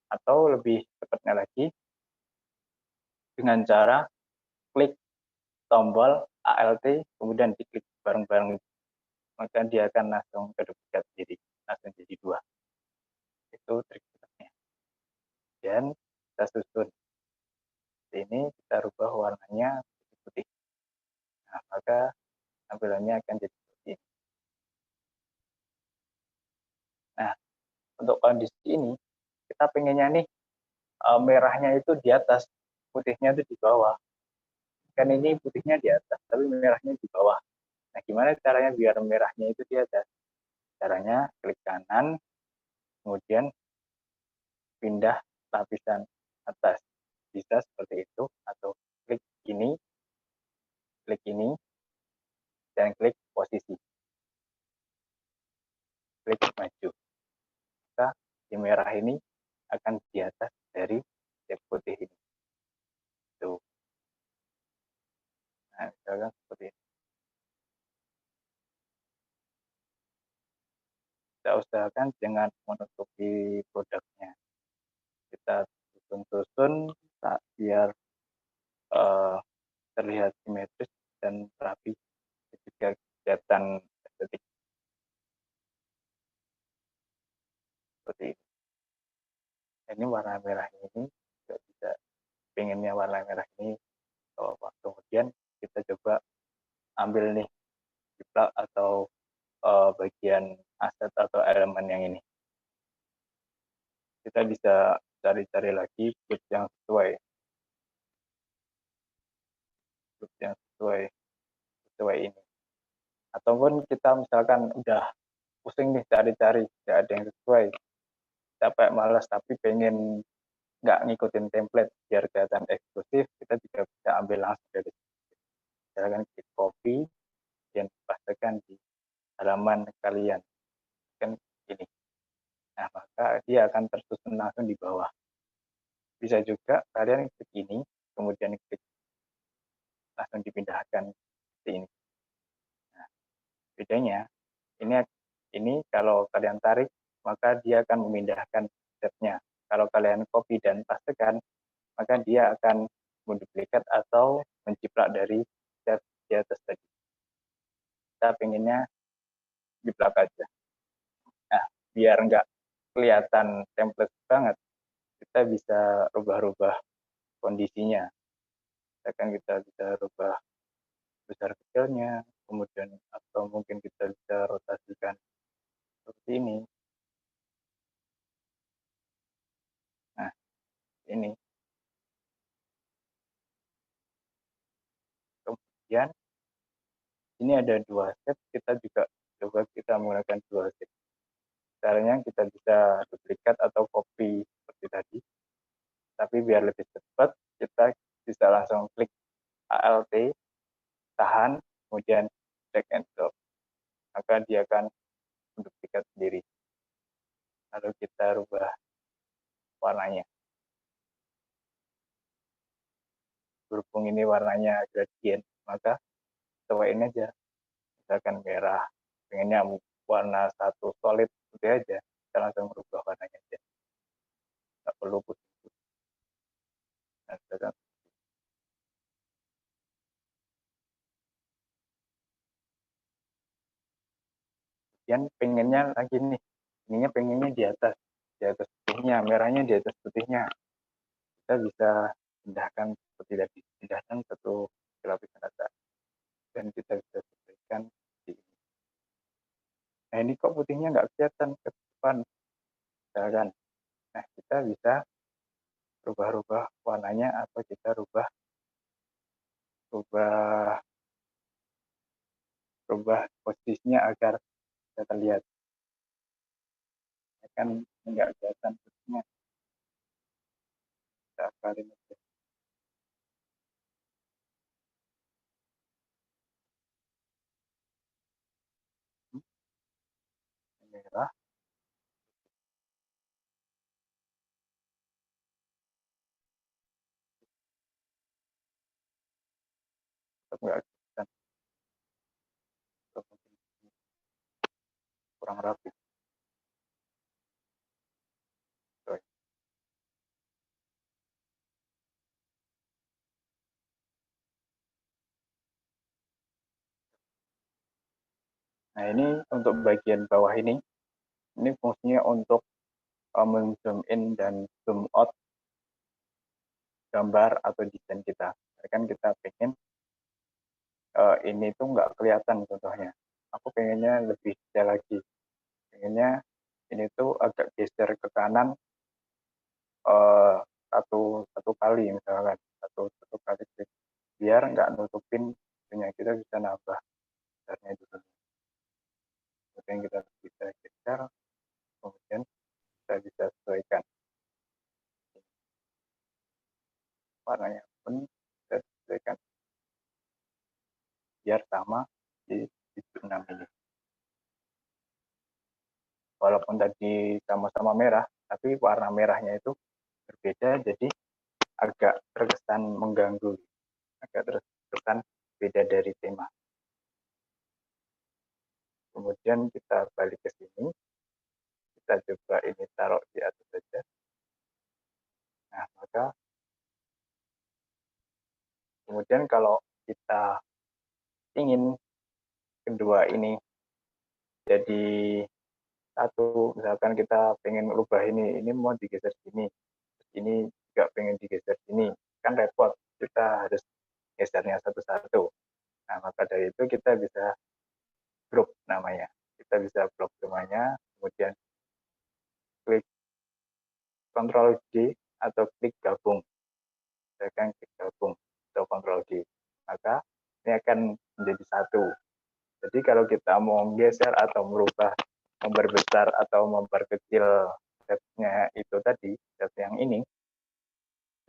Atau lebih cepatnya lagi, dengan cara klik tombol Alt, kemudian diklik bareng-bareng. Maka dia akan langsung keduplikat sendiri, langsung jadi 2. Itu trik cepatnya. Dan kita susun. Ini kita rubah warnanya putih. Nah, maka tampilannya akan jadi seperti ini. Nah, untuk kondisi ini, kita pengennya nih merahnya itu di atas, putihnya itu di bawah. Kan ini putihnya di atas, tapi merahnya di bawah. Nah, gimana caranya biar merahnya itu di atas? Caranya klik kanan, kemudian pindah lapisan atas. Bisa seperti itu, atau klik ini, dan klik posisi. Klik maju. Maka si merah ini akan di atas dari yang putih ini. Tuh. Nah, misalkan seperti ini. Kita usahakan jangan menutupi produknya. Kita susun-susun biar terlihat simetris dan rapi ketika kelihatan estetik. Seperti ini. Ini warna merah ini juga bisa, pengennya warna merah ini kemudian kita coba ambil nih jiplak atau bagian aset atau elemen yang ini. Kita bisa cari-cari lagi boot yang sesuai ini. Ataupun kita misalkan udah pusing nih cari-cari, nggak ada yang sesuai, capek malas tapi pengen nggak ngikutin template biar kelihatan eksklusif, kita juga bisa ambil langsung dari sini. Misalkan klik copy dan pastekan di halaman kalian kan ini. Nah, maka dia akan tersusun langsung di bawah. Bisa juga kalian klik ini, kemudian klik langsung dipindahkan seperti ini. Nah, bedanya ini kalau kalian tarik, maka dia akan memindahkan setnya. Kalau kalian copy dan pastekan, maka dia akan menduplikat atau menciplak dari set di atas tadi. Kita pengennya jiplak aja. Nah, biar nggak kelihatan template banget, kita bisa rubah-rubah kondisinya. Misalkan kita bisa rubah besar kecilnya, kemudian atau mungkin kita bisa rotasikan seperti ini. Nah, ini. Kemudian ini ada 2 step, kita juga coba kita menggunakan 2 step. Caranya kita bisa duplikat atau copy seperti tadi. Tapi biar lebih cepat, kita bisa langsung klik Alt, tahan, kemudian drag and drop. Maka dia akan menduplikat sendiri. Lalu kita rubah warnanya. Berhubung ini warnanya gradient, maka sesuaiin aja. Misalkan merah, pengennya warna satu solid, udah aja. Kita langsung merubah warnanya aja. Nggak perlu pusing-pusing. Nah, misalkan kemudian pengennya lagi nih, ininya pengennya di atas putihnya, merahnya di atas putihnya. Kita bisa pindahkan seperti tadi, pindahkan satu lapisan atas, dan kita bisa sesuaikan di ini. Nah ini kok putihnya nggak kelihatan ke depan, misalkan. Nah kita bisa rubah-rubah warnanya atau kita rubah posisinya agar bisa terlihat. Ya kan nggak kelihatan putihnya, kita akalin aja. Merah, tetap nggak kelihatan, kurang rapi. Nah ini untuk bagian bawah ini fungsinya untuk men-zoom in dan zoom out gambar atau desain kita. Kan kita pengen ini tuh nggak kelihatan contohnya. Aku pengennya lebih detail lagi. Pengennya ini tuh agak geser ke kanan satu kali misalkan satu kali klik, biar nggak nutupin punya kita bisa nambah besarnya dulu. Kemudian kita bisa geser, kemudian kita bisa sesuaikan warnanya pun kita sesuaikan biar sama di 6 ini. Walaupun tadi sama-sama merah, tapi warna merahnya itu berbeda, jadi agak terkesan mengganggu, agak terkesan beda dari tema. Kemudian kita balik ke sini, kita coba ini taruh di atas saja. Nah, maka kemudian kalau kita ingin kedua ini jadi satu, misalkan kita pengen merubah ini mau digeser sini, ini juga pengen digeser sini, kan repot, kita harus gesernya satu-satu. Nah, maka dari itu kita bisa grup namanya. Kita bisa blok semuanya, kemudian klik Ctrl G atau klik gabung. Misalkan klik gabung atau Ctrl G. Maka ini akan menjadi satu. Jadi kalau kita mau geser atau merubah, memperbesar atau memperkecil setnya itu tadi, set yang ini,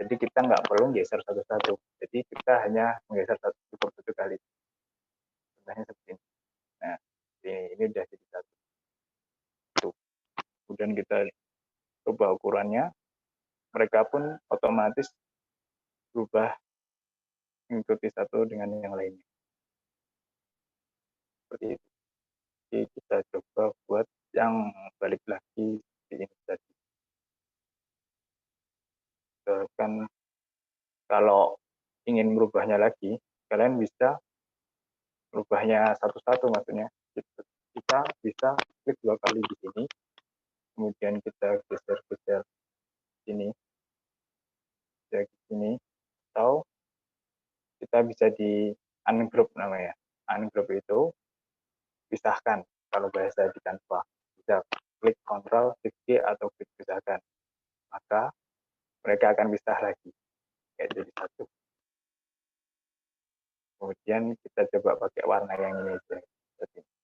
jadi kita nggak perlu geser satu-satu. Jadi kita hanya menggeser cukup satu kali. Contohnya seperti ini. Nah, ini udah jadi satu. Tuh. Kemudian kita ubah ukurannya, mereka pun otomatis berubah mengikuti satu dengan yang lainnya. Seperti itu. Jadi kita coba buat yang balik lagi di ini tadi. Kan kalau ingin merubahnya lagi, kalian bisa merubahnya satu-satu, maksudnya kita bisa klik 2 kali di sini, kemudian kita geser-geser sini, di sini, atau kita bisa di ungroup namanya. Ungroup itu pisahkan kalau bahasa di Canva. Bisa klik Ctrl Shift G atau klik pisahkan. Maka mereka akan pisah lagi. Kayak jadi satu. Kemudian kita coba pakai warna yang ini aja. Seperti ini.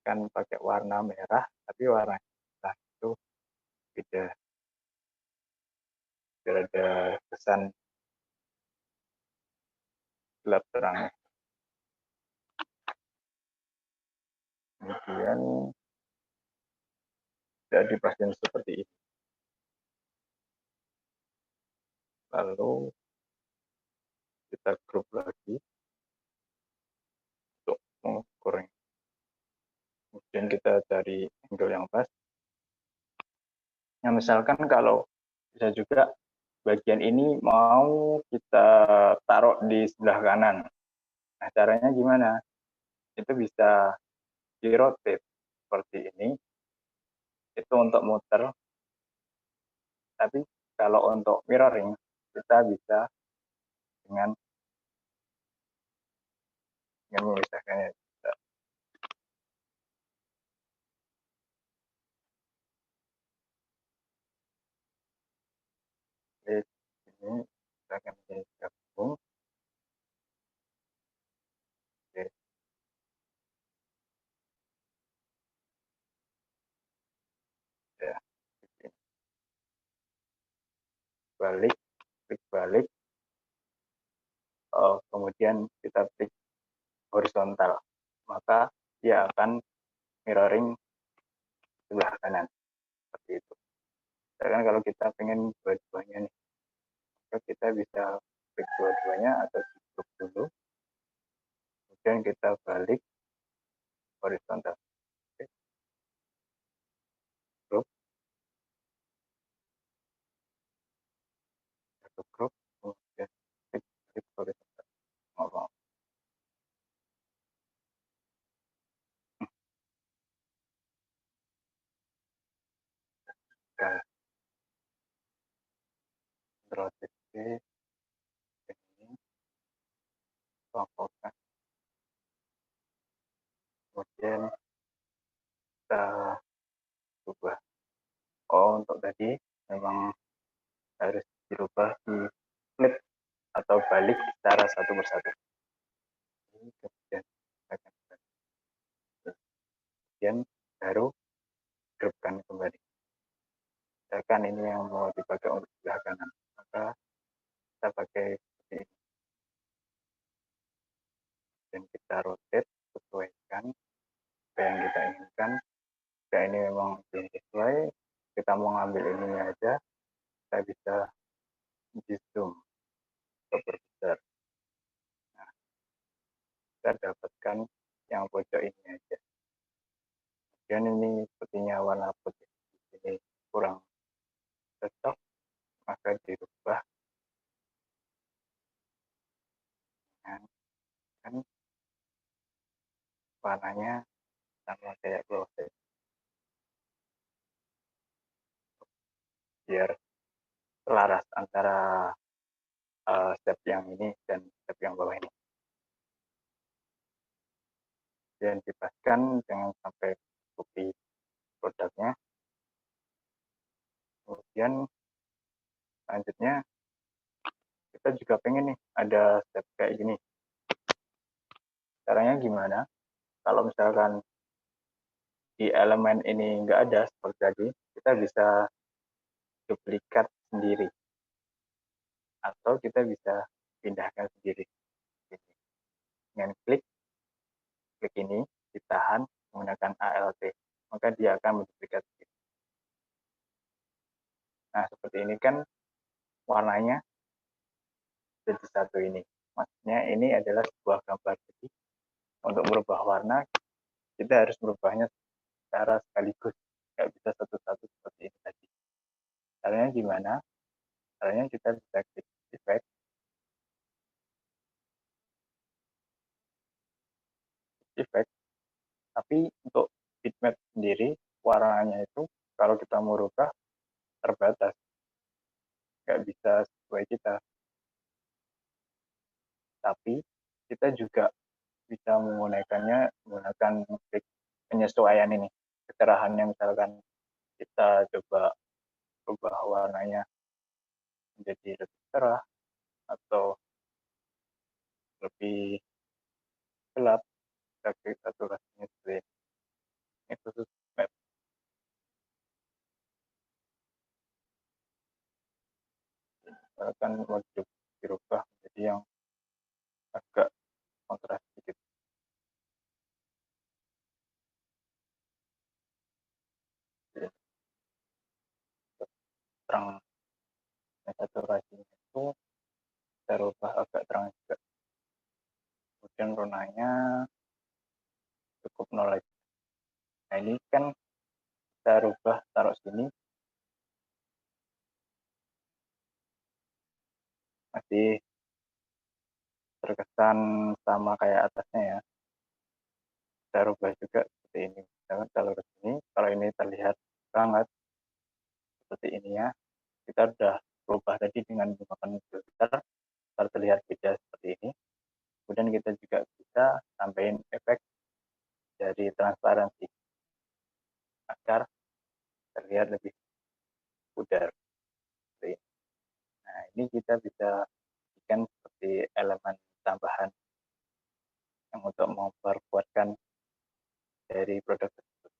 Kan pakai warna merah, tapi warna merah itu beda. Biar ada kesan gelap terang. Kemudian sudah dipasang seperti ini. Lalu kita grup lagi untuk mengukur. Kemudian kita cari angle yang pas. Nah, misalkan kalau bisa juga bagian ini mau kita taruh di sebelah kanan. Nah, caranya gimana? Itu bisa di-rotate seperti ini. Itu untuk muter. Tapi kalau untuk mirroring, kita bisa dengan memisahkannya. Oke, ini kita akan gabung. Oke. Ya, balik, klik balik, kemudian kita klik horizontal, maka dia akan mirroring sebelah kanan seperti itu. Sedangkan kalau kita pengen dua-duanya nih, maka kita bisa klik dua-duanya atau klik dulu, kemudian kita balik horizontal. Oke. Grup, satu grup, kemudian klik horizontal. Ngomong. Ctrl Shift C, ini, fokus. Kemudian kita ubah. Oh, untuk tadi memang harus dirubah di flip atau balik secara satu persatu. Kemudian baru grupkan kembali. Misalkan ini yang mau dipakai untuk sebelah kanan, maka kita pakai seperti ini. Dan kita rotate, sesuaikan apa yang kita inginkan. Jika ini memang belum sesuai, kita mau ngambil ini aja, kita bisa di zoom atau perbesar. Nah, kita dapatkan yang pojok ini aja. Kemudian ini sepertinya warna putih di sini kurang cocok, maka dirubah dengan kan warnanya sama kayak closet biar selaras antara step yang ini dan step yang bawah ini. Dan dipaskan jangan sampai tutupi produknya. Kemudian selanjutnya kita juga pengen nih ada step kayak gini. Caranya gimana? Kalau misalkan di elemen ini nggak ada seperti tadi, kita bisa duplikat sendiri atau kita bisa pindahkan sendiri. Dengan klik ini ditahan menggunakan ALT, maka dia akan menduplikat. Nah, seperti ini kan warnanya jadi satu ini. Maksudnya ini adalah sebuah gambar. Jadi untuk merubah warna, kita harus merubahnya secara sekaligus. Nggak bisa satu-satu seperti ini tadi. Caranya gimana? Caranya kita bisa klik effect. Effect. Tapi untuk bitmap sendiri, warnanya itu kalau kita mau rubah terbatas. nggak bisa sesuai kita. Tapi kita juga bisa menggunakan trik penyesuaian ini. Kecerahannya misalkan kita coba ubah warnanya menjadi lebih cerah atau lebih gelap, tapi saturasinya seperti ini. Ini khusus map. Misalkan mau dirubah menjadi yang agak kontras sedikit. Terang saturasinya itu kita rubah agak terang juga. Kemudian warnanya cukup 0 aja. Nah ini kan kita rubah taruh sini, masih terkesan sama kayak atasnya ya. Kita rubah juga seperti ini. Misalkan kalau ke sini, kalau ini terlihat banget seperti ini ya, kita udah rubah tadi dengan menggunakan filter, terlihat beda seperti ini. Kemudian kita juga bisa tambahin efek dari transparansi agar terlihat lebih pudar. Nah, ini kita bisa bikin seperti elemen tambahan yang untuk memperkuatkan dari produk tersebut.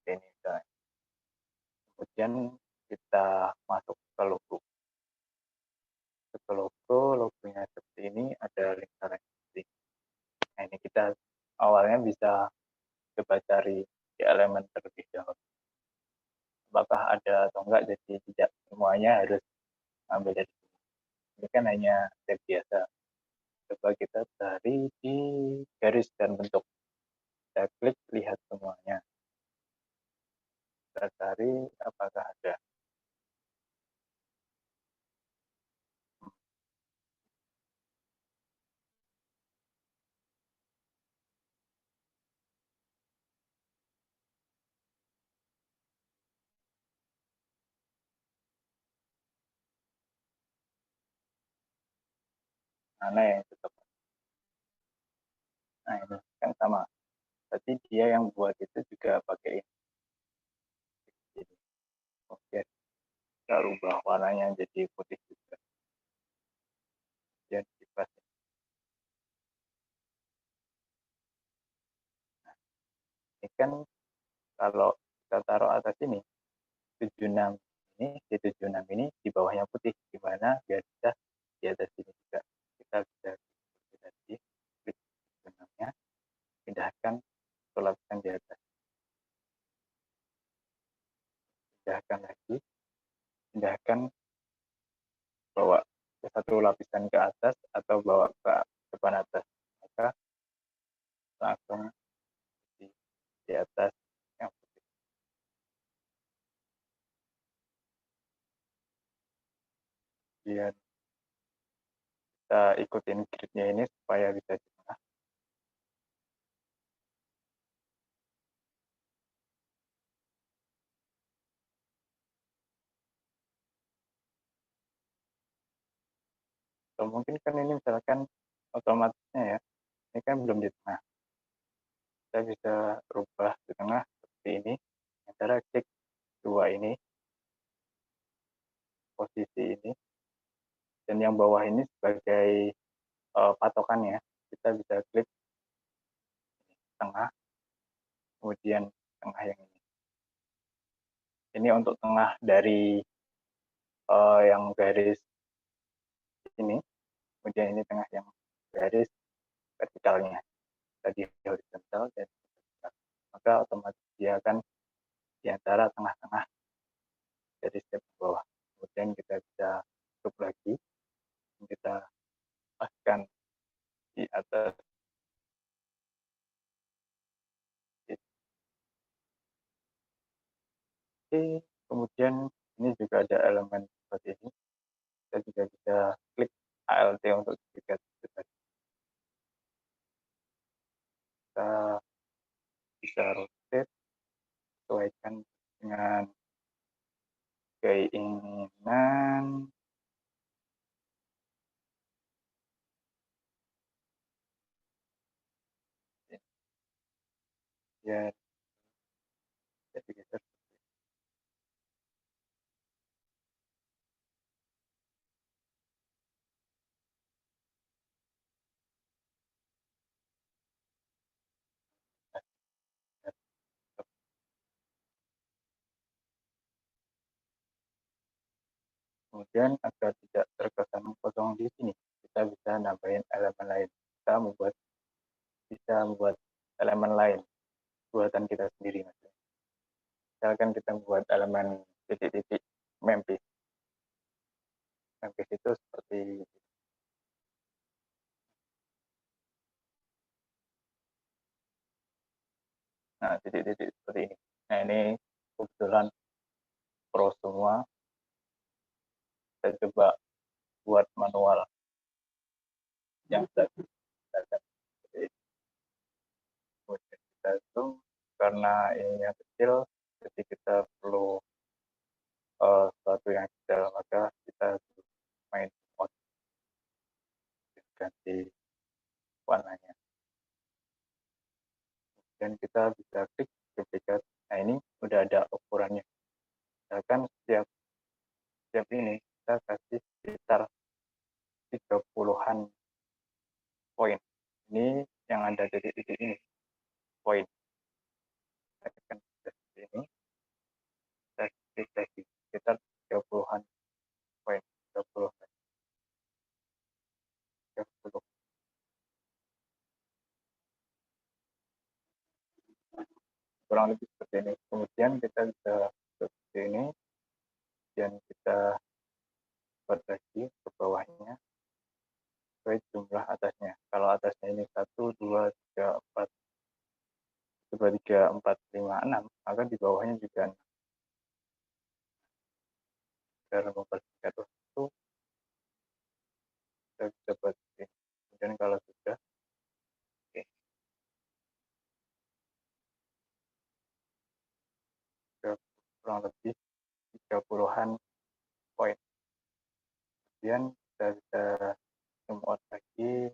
Ini misalnya. Kemudian kita masuk ke logo. Ke logonya seperti ini, ada lingkaran seperti ini. Nah, ini kita awalnya bisa coba cari di elemen terlebih dahulu. Apakah ada atau enggak, jadi tidak semuanya harus ambil dari sini. Ini kan hanya step biasa. Coba kita cari di garis dan bentuk. Kita klik lihat semuanya. Kita cari apakah ada. Mana yang cocok. Nah ini kan sama. Berarti dia yang buat itu juga pakai ini. Oke, kita rubah warnanya jadi putih juga. Kemudian kipas. Nah, ini kan kalau kita taruh atas ini, 76 ini, di 76 ini di bawahnya putih. Gimana biar bisa di atas ini juga. Kita bisa tadi klik 76-nya, pindahkan ke lapisan di atas. Pindahkan lagi, pindahkan bawa ke satu lapisan ke atas atau bawa ke depan atas. Maka langsung di atas yang putih. Kemudian kita ikutin gridnya ini supaya bisa di tengah. Atau mungkin kan ini misalkan otomatisnya ya, ini kan belum di tengah. Kita bisa rubah di tengah seperti ini. Antara klik dua ini, posisi ini, dan yang bawah ini sebagai patokannya. Kita bisa klik tengah, kemudian tengah yang ini. Ini untuk tengah dari yang garis ini, kemudian ini tengah yang garis vertikalnya. Tadi horizontal dan vertikal. Maka otomatis dia akan di antara tengah-tengah dari step bawah. Kemudian kita bisa tutup lagi, kita paskan di atas. Oke, kemudian ini juga ada elemen seperti ini. Kita juga bisa klik ALT untuk duplikat. Kita bisa rotate, sesuaikan dengan keinginan Ya, jadi kita kemudian agar tidak terkesan kosong di sini, kita bisa nambahin elemen lain. Kita bisa membuat elemen lain buatan kita sendiri. Misalkan kita membuat elemen titik-titik Memphis. Memphis itu seperti titik-titik seperti ini. Nah, ini kebetulan pro semua. Saya coba buat manual yang tadi. Kemudian kita zoom karena ini yang kecil, jadi kita perlu sesuatu yang kecil, maka kita main mode ganti warnanya. Dan kita bisa klik duplicate. Nah, ini udah ada ukurannya. Misalkan setiap ini kita kasih sekitar 30-an poin. Ini yang ada titik-titik ini poin. Kita tekan seperti ini, kita klik lagi sekitar 30-an poin, 30. Kurang lebih seperti ini. Kemudian kita bisa seperti ini, dan kita buat lagi ke bawahnya sesuai jumlah atasnya. Kalau atasnya ini 1, 2, 3, 4, 2, 3, 4, 5, 6, maka di bawahnya juga 6. Agar mempersingkat waktu, kita bisa buat ini. Kemudian kalau sudah, oke. Kurang lebih 30-an poin. Kemudian kita bisa zoom out lagi,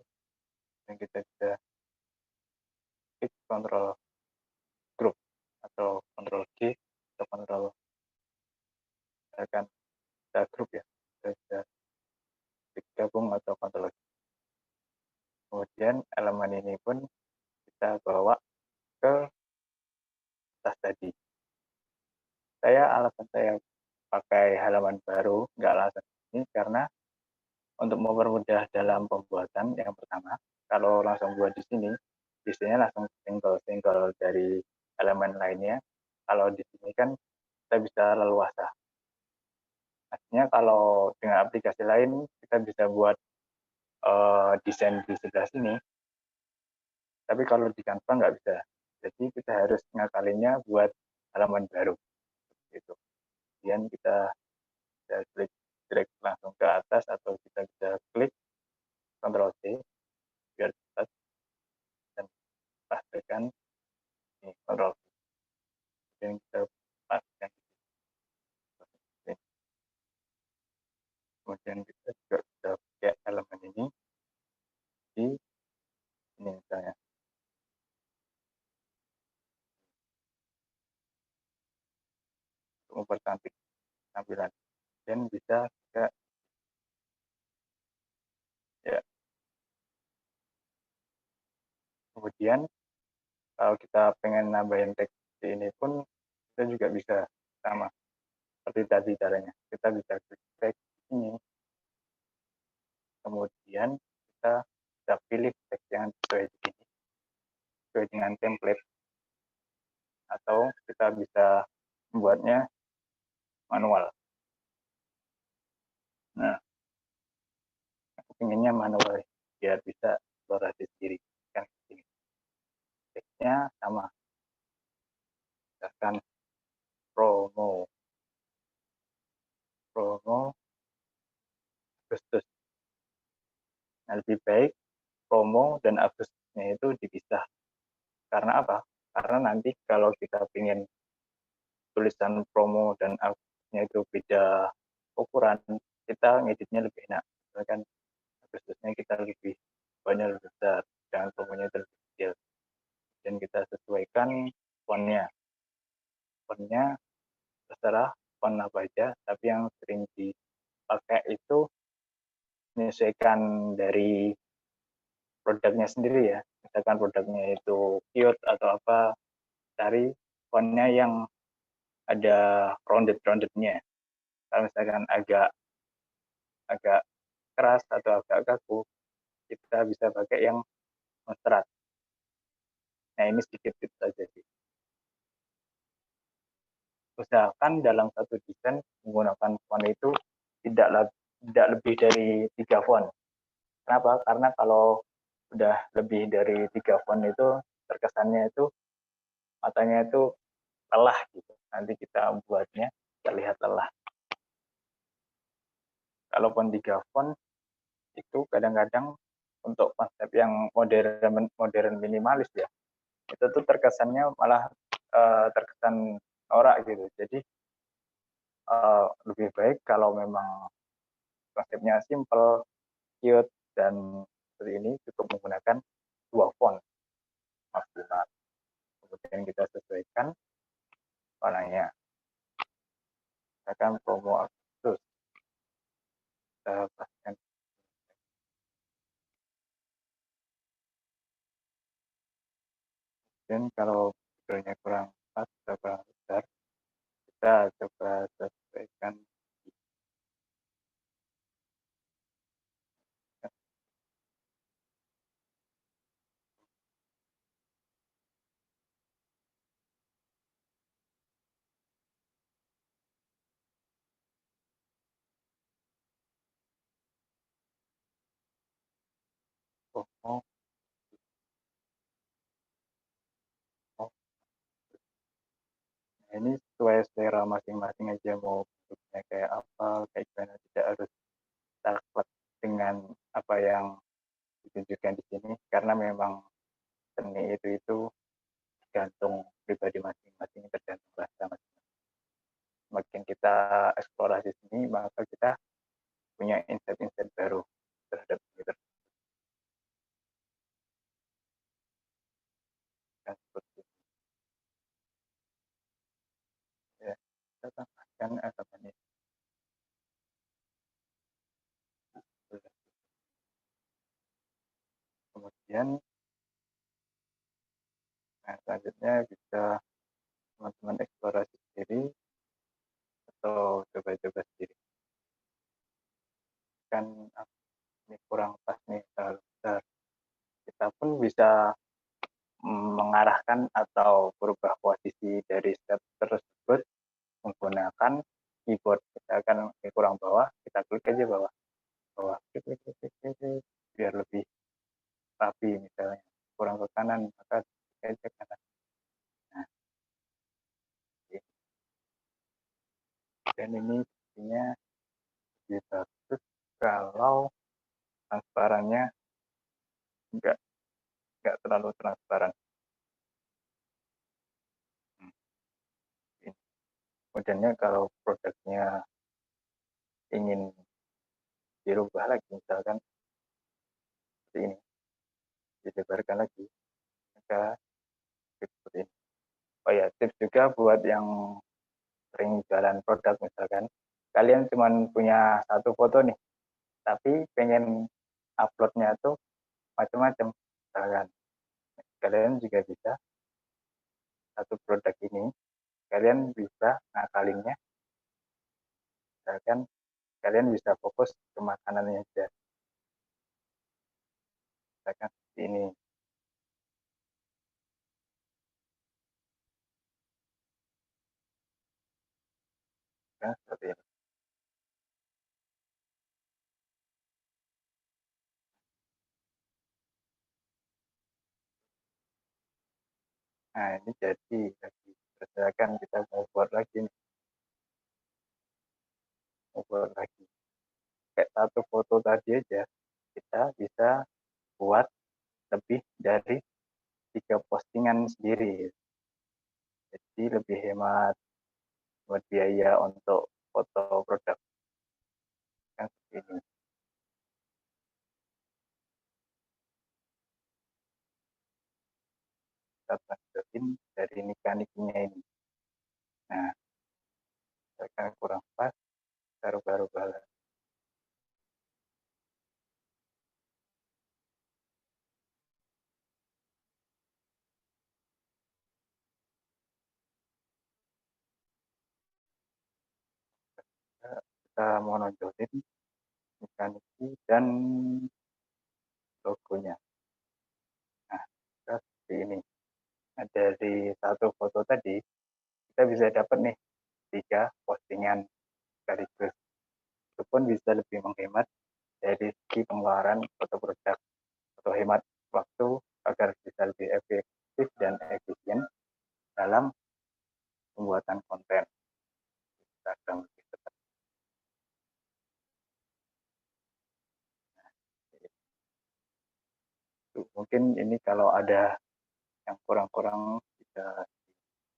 dan kita bisa klik kontrol group atau kontrol G atau kontrol, misalkan kita grup ya, kita bisa klik gabung atau kontrol G. Kemudian elemen ini pun kita bawa ke atas tadi. Alasan saya pakai halaman baru, nggak langsung ini, karena untuk mempermudah dalam pembuatan, yang pertama, kalau langsung buat di sini, biasanya langsung single dari elemen lainnya. Kalau di sini kan kita bisa leluasa. Artinya kalau dengan aplikasi lain, kita bisa buat desain di sebelah sini, tapi kalau di Canva nggak bisa. Jadi kita harus ngakalinnya buat halaman baru. Gitu. Kemudian kita bisa klik drag langsung ke atas, atau kita bisa klik Ctrl C biar cepat, dan pastikan ini Ctrl C. Kemudian kita pastikan ini. Kemudian kita juga bisa pakai elemen ini di ini misalnya. Untuk mempercantik tampilan. Dan bisa juga ya. Kemudian kalau kita pengen nambahin teks di ini pun, kita juga bisa sama seperti tadi caranya. Kita bisa klik teks ini, kemudian kita bisa pilih teks yang sesuai dengan template, atau kita bisa membuatnya manual. Nah, aku inginnya manual biar bisa eksplorasi sendiri. Kan ini teksnya sama, misalkan promo Agustus. Nah, lebih baik promo dan Agustusnya itu dipisah. Karena apa? Karena nanti kalau kita ingin tulisan promo dan Agustusnya itu beda ukuran, kita ngeditnya lebih enak. Misalkan Agustusnya kita lebih banyak, lebih besar, dan promonya lebih kecil. Dan kita sesuaikan font apa aja, tapi yang sering dipakai itu menyesuaikan dari produknya sendiri ya. Misalkan produknya itu cute atau apa, cari fontnya yang ada rounded-roundednya. Kalau misalkan agak agak keras atau agak kaku, kita bisa pakai yang monstrat. Nah, ini sedikit tips saja sih. Usahakan dalam satu desain menggunakan font itu tidak lebih dari 3 font. Kenapa? Karena kalau udah lebih dari 3 font itu terkesannya itu matanya itu lelah gitu. Nanti kita buatnya terlihat lelah. Kalaupun 3 font itu kadang-kadang untuk konsep yang modern minimalis ya, itu tuh terkesannya malah terkesan norak gitu. Jadi lebih baik kalau memang konsepnya simple, cute, dan seperti ini cukup menggunakan 2 font maksimal. Kemudian kita sesuaikan warnanya. Misalkan promo Agustus. Kita pastikan. Dan kalau background-nya kurang pas atau kurang besar, kita coba sesuaikan. Promo. Nah, ini sesuai selera masing-masing aja, mau bentuknya kayak apa, kayak gimana, tidak harus saklek dengan apa yang ditunjukkan di sini, karena memang seni itu tergantung pribadi masing-masing, tergantung rasa masing-masing. Semakin kita eksplorasi sini, maka kita punya insight-insight baru terhadap ini seperti itu. Ya, kita tambahkan elemen ini. Kemudian, nah, selanjutnya bisa teman-teman eksplorasi sendiri atau coba-coba sendiri. Kan ini kurang pas nih, terlalu besar. Kita pun bisa mengarahkan atau berubah posisi dari step tersebut menggunakan keyboard. Misalkan ini kurang bawah, kita klik aja bawah, klik, biar lebih rapi. Misalnya kurang ke kanan, maka klik aja kanan. Nah, dan ini sepertinya lebih bagus kalau transparannya enggak terlalu transparan. Kemudiannya kalau produknya ingin dirubah lagi, misalkan seperti ini, disebarkan lagi, maka seperti ini. Oh ya, tips juga buat yang sering jualan produk misalkan, kalian cuma punya satu foto nih, tapi pengen uploadnya tuh macam-macam, misalkan kalian juga bisa satu produk ini, kalian bisa ngakalinnya, misalkan kalian bisa fokus ke makanannya aja, misalkan seperti ini. Nah, seperti ini. Nah, ini jadi lagi. Misalkan kita mau buat lagi nih. Mau buat lagi. Kayak satu foto tadi aja, kita bisa buat lebih dari 3 postingan sendiri. Jadi lebih hemat buat biaya untuk foto produk. Kan seperti ini. Kita transferin dari nik-niknya ini. Nah, misalkan kurang pas, kita rubah-rubah lagi. Kita mau nonjolin mekanisme dan logonya. Nah, seperti ini. Nah, dari satu foto tadi, kita bisa dapat nih 3 postingan sekaligus. Itu pun bisa lebih menghemat dari segi pengeluaran foto produk atau hemat waktu agar bisa lebih efektif dan efisien dalam pembuatan konten Instagram. Mungkin ini kalau ada yang kurang-kurang bisa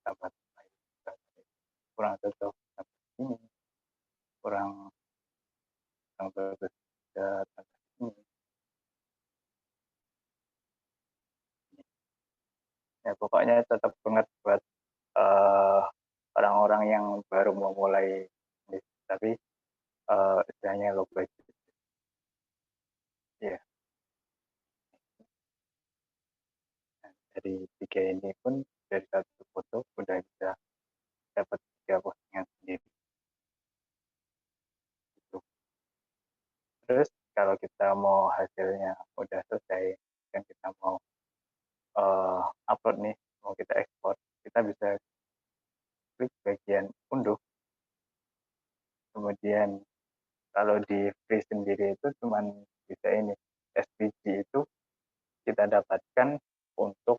ditambah, kurang cocok ini, kurang bagus bisa tambah ini. Ya pokoknya tetap banget buat orang-orang yang baru mau mulai, tapi istilahnya low budget. Ya, nah, dari 3 ini pun dari satu foto udah bisa dapat 3 postingan sendiri. Gitu. Terus kalau kita mau hasilnya udah selesai dan kita mau upload nih, mau kita ekspor, kita bisa klik bagian unduh. Kemudian kalau di free sendiri itu cuman bisa ini, SVG itu kita dapatkan untuk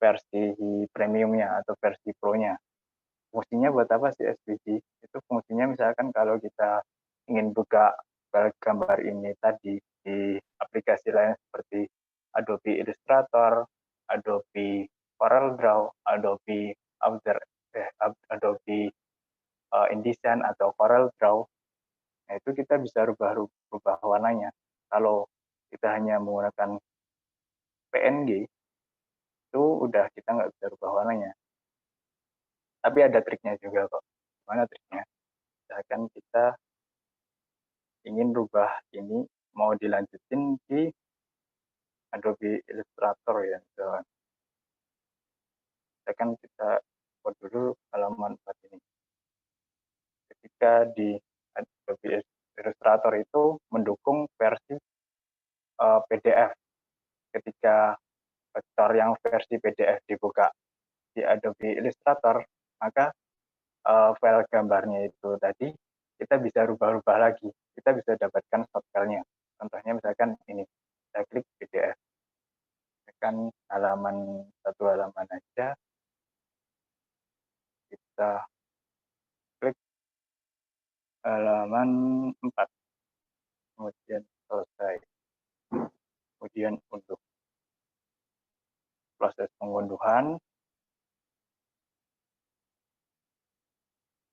versi premiumnya atau versi pro-nya. Fungsinya buat apa sih SVG? Itu fungsinya misalkan kalau kita ingin buka gambar ini tadi di aplikasi lain seperti Adobe Illustrator, Adobe CorelDRAW, Adobe InDesign atau CorelDRAW. Nah, itu kita bisa rubah warnanya. Kalau kita hanya menggunakan PNG, itu udah kita nggak bisa rubah warnanya. Tapi ada triknya juga kok. Gimana triknya? Misalkan kita ingin rubah ini, mau dilanjutin di Adobe Illustrator ya. Misalkan kita buat dulu halaman 4 ini. Ketika di Adobe Illustrator itu mendukung versi PDF. Ketika vektor yang versi PDF dibuka di Adobe Illustrator, maka file gambarnya itu tadi kita bisa rubah-rubah lagi. Kita bisa dapatkan soft-filenya. Contohnya misalkan ini, saya klik PDF. Misalkan satu halaman aja, kita klik halaman 4. Kemudian selesai. Kemudian untuk proses pengunduhan,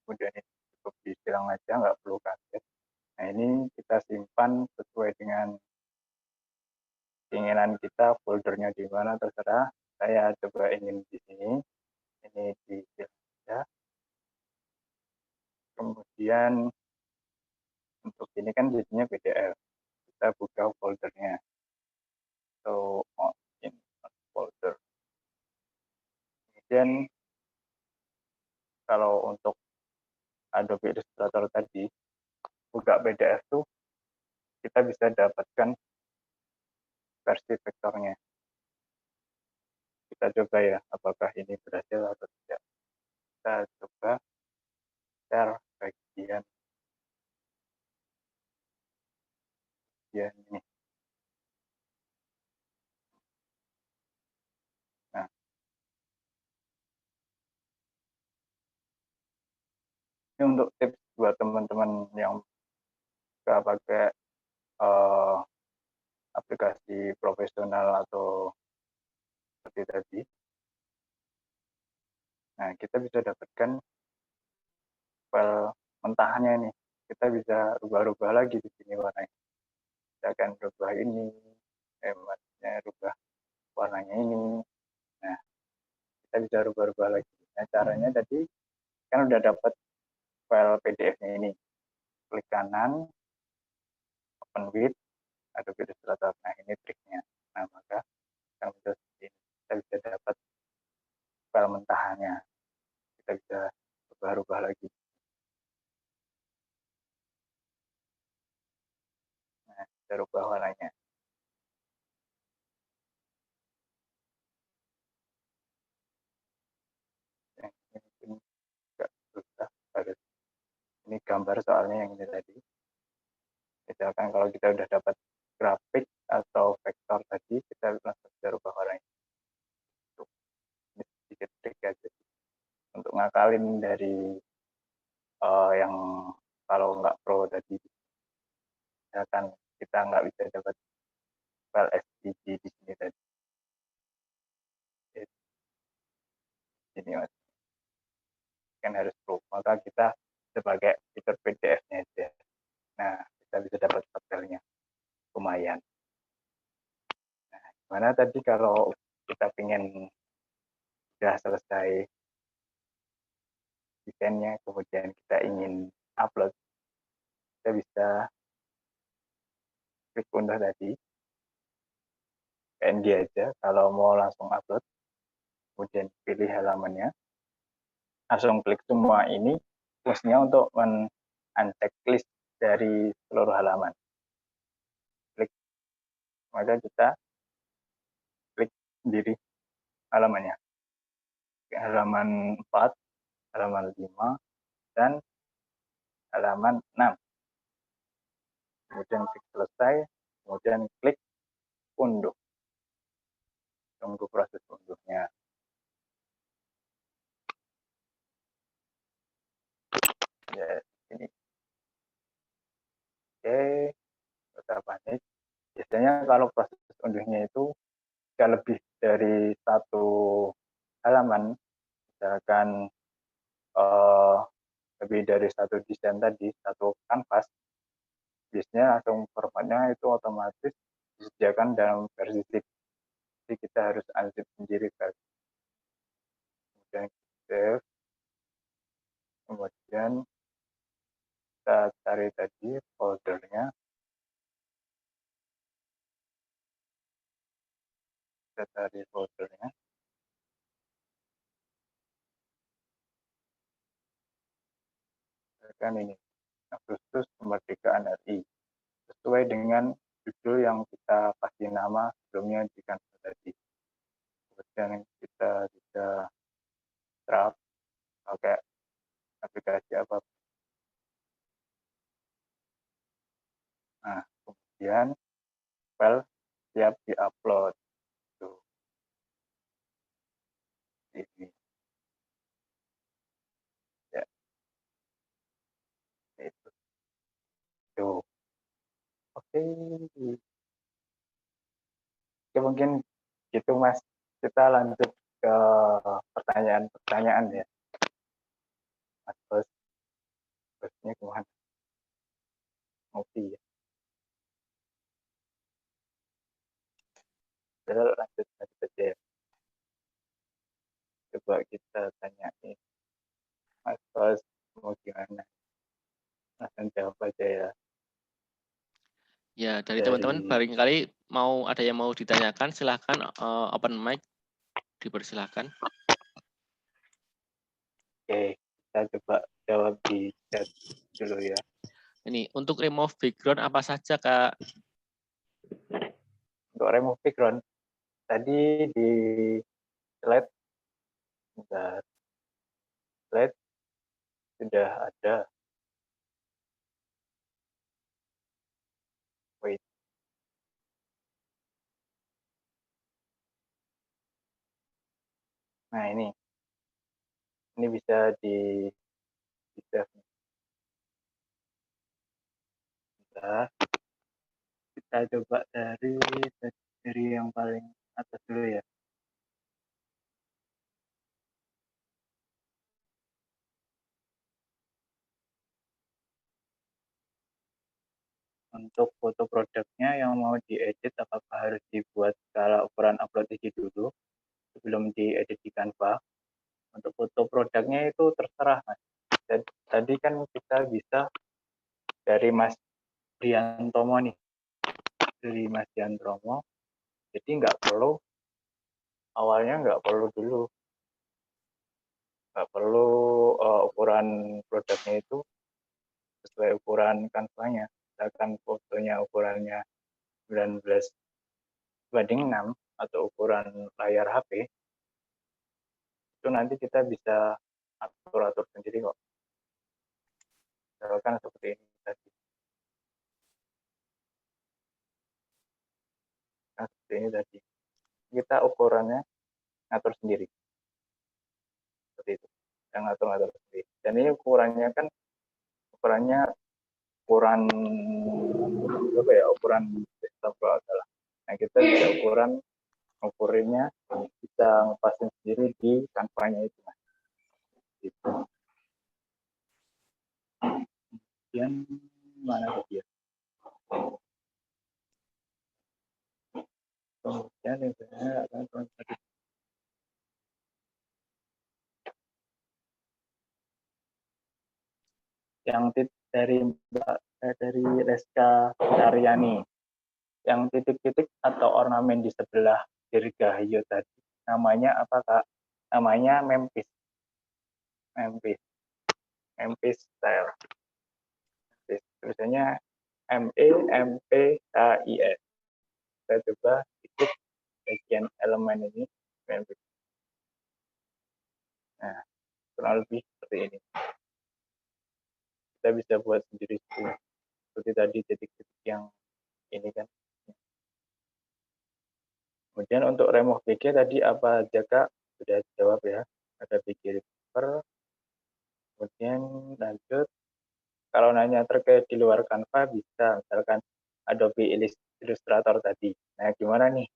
kemudian ini cukup disilang aja, nggak perlu kaget. Nah ini kita simpan sesuai dengan keinginan kita, foldernya di mana terserah. Saya coba ingin di sini, ini di ya. Kemudian untuk ini kan jadinya PDF. Kita buka foldernya. So in folder. Kemudian kalau untuk Adobe Illustrator tadi, buka PDF tuh kita bisa dapatkan versi vektornya. Kita coba ya, apakah ini berhasil atau tidak. Kita coba share bagian ini. Nah, ini untuk tips buat teman-teman yang nggak pakai aplikasi profesional atau seperti tadi. Nah, kita bisa dapatkan file mentahnya nih. Kita bisa rubah-rubah lagi di sini warnanya. Kita akan rubah ini, rubah warnanya ini. Nah, kita bisa rubah-rubah lagi. Nah, caranya tadi kan udah dapat file PDF-nya ini. Klik kanan, open with Adobe Illustrator. Nah, ini triknya. Nah, maka akan muncul seperti ini. Kita bisa dapat file mentahannya. Kita bisa rubah-rubah lagi. Nah, kita rubah warnanya. Yang ini mungkin agak susah. Ini gambar soalnya yang ini tadi. Misalkan kalau kita udah dapat grafik atau vektor tadi, kita langsung bisa rubah warnanya. Ini sedikit trik aja untuk ngakalin dari yang kalau nggak pro tadi. Misalkan kita nggak bisa dapat file SVG di sini tadi. Ini mas, kan harus pro. Maka kita sebagai fitur PDF-nya aja. Nah, kita bisa dapat filenya. Lumayan. Nah, gimana tadi kalau kita ingin sudah selesai desainnya, kemudian kita ingin upload, kita bisa klik unduh tadi, PNG aja. Kalau mau langsung upload, kemudian pilih halamannya, langsung klik semua ini, fungsinya untuk men-uncheck list dari seluruh halaman. Klik, maka kita klik sendiri halamannya. Halaman 4, halaman 5, dan halaman 6. Kemudian klik selesai, kemudian klik unduh. Tunggu proses unduhnya. Ya, ini. Oke, udah panik. Biasanya kalau proses unduhnya itu jika lebih dari satu halaman, misalkan lebih dari satu desain tadi, satu kanvas, biasanya langsung formatnya itu otomatis disediakan dalam versi zip. Jadi kita harus unzip sendiri guys. Kemudian save, kemudian kita cari tadi foldernya, kita cari foldernya. Kan ini Agustus Kemerdekaan RI, sesuai dengan judul yang kita kasih nama sebelumnya di kanvas tadi. Kemudian kita bisa draft pakai aplikasi apa. Nah, kemudian file siap diupload. Tuh. Ini. Ya, itu. Tuh. Oke. Oke, mungkin gitu Mas. Kita lanjut ke pertanyaan-pertanyaan ya. Mas Bos, bosnya kemana? Ngopi ya. Kita lanjut saja ya. Coba kita tanyain. Mas Bos, mau gimana? Langsung jawab aja ya. Ya, dari teman-teman barangkali ada yang mau ditanyakan, silahkan open mic, dipersilahkan. Oke, kita coba jawab di chat dulu ya. Ini untuk remove background apa saja, Kak? Untuk remove background, tadi di slide sudah ada. Wait. Nah, ini bisa di save. Kita coba dari yang paling atas dulu ya. Untuk foto produknya yang mau diedit, apakah harus dibuat skala ukuran upload IG dulu sebelum diedit di Canva? Untuk foto produknya itu terserah Mas. tadi kan kita bisa dari Mas Briantomo nih, dari Mas Briantomo. Jadi awalnya nggak perlu ukuran produknya itu sesuai ukuran kanvanya. Misalkan fotonya ukurannya 19:6 atau ukuran layar HP, itu nanti kita bisa atur sendiri kok. Misalkan seperti ini tadi. Nah, seperti ini tadi. Kita ukurannya ngatur sendiri. Seperti itu. Yang ngatur sendiri. Dan ini ukurannya ukuran apa ya? Ukuran desktop adalah. Nah, kita bisa ukurannya kita ngepasin sendiri di kanvanya itu. Gitu. Kemudian mana lagi ya? Kemudian yang dari Reska Karyani, yang titik-titik atau ornamen di sebelah dirgahayu tadi, namanya apa Kak? Namanya Memphis style. Tulisannya MEMPHIS. Kita coba ikut bagian elemen ini. Memphis. Nah, kurang lebih seperti ini. Kita bisa buat sendiri seperti tadi titik-titik yang ini kan. Kemudian untuk remove BG tadi apa aja Kak? Sudah jawab ya. Ada BG Reaper. Kemudian lanjut. Kalau nanya terkait di luar Canva bisa misalkan Adobe Illustrator tadi. Nah gimana nih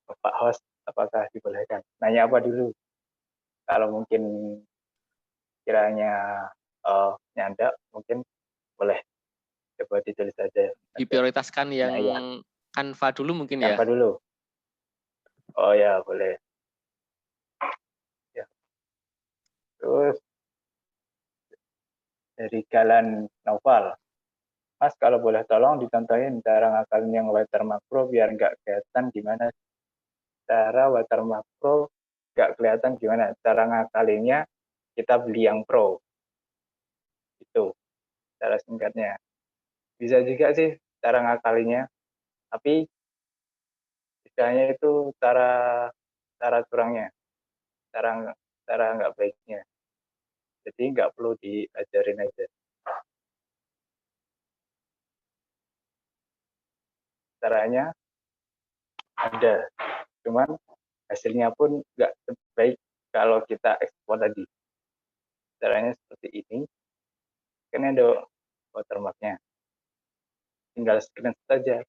Bapak host, apakah dibolehkan? Nanya apa dulu? Kalau mungkin kiranya nyanda mungkin boleh. Coba ditulis saja. Diprioritaskan yang Canva dulu mungkin ya. Canva dulu. Oh ya, boleh. Ya. Terus dari Galan Noval. Mas, kalau boleh tolong dicontohin cara ngakalin yang watermark pro biar nggak kelihatan gimana? Cara watermark pro nggak kelihatan gimana? Cara ngakalinnya kita beli yang pro. Itu cara singkatnya. Bisa juga sih cara ngakalinya, tapi istilahnya itu cara curangnya, cara nggak baiknya. Jadi nggak perlu diajarin aja. Caranya ada, cuman hasilnya pun nggak sebaik kalau kita ekspor tadi. Caranya seperti ini, kan ada watermarknya. Tinggal screenshot saja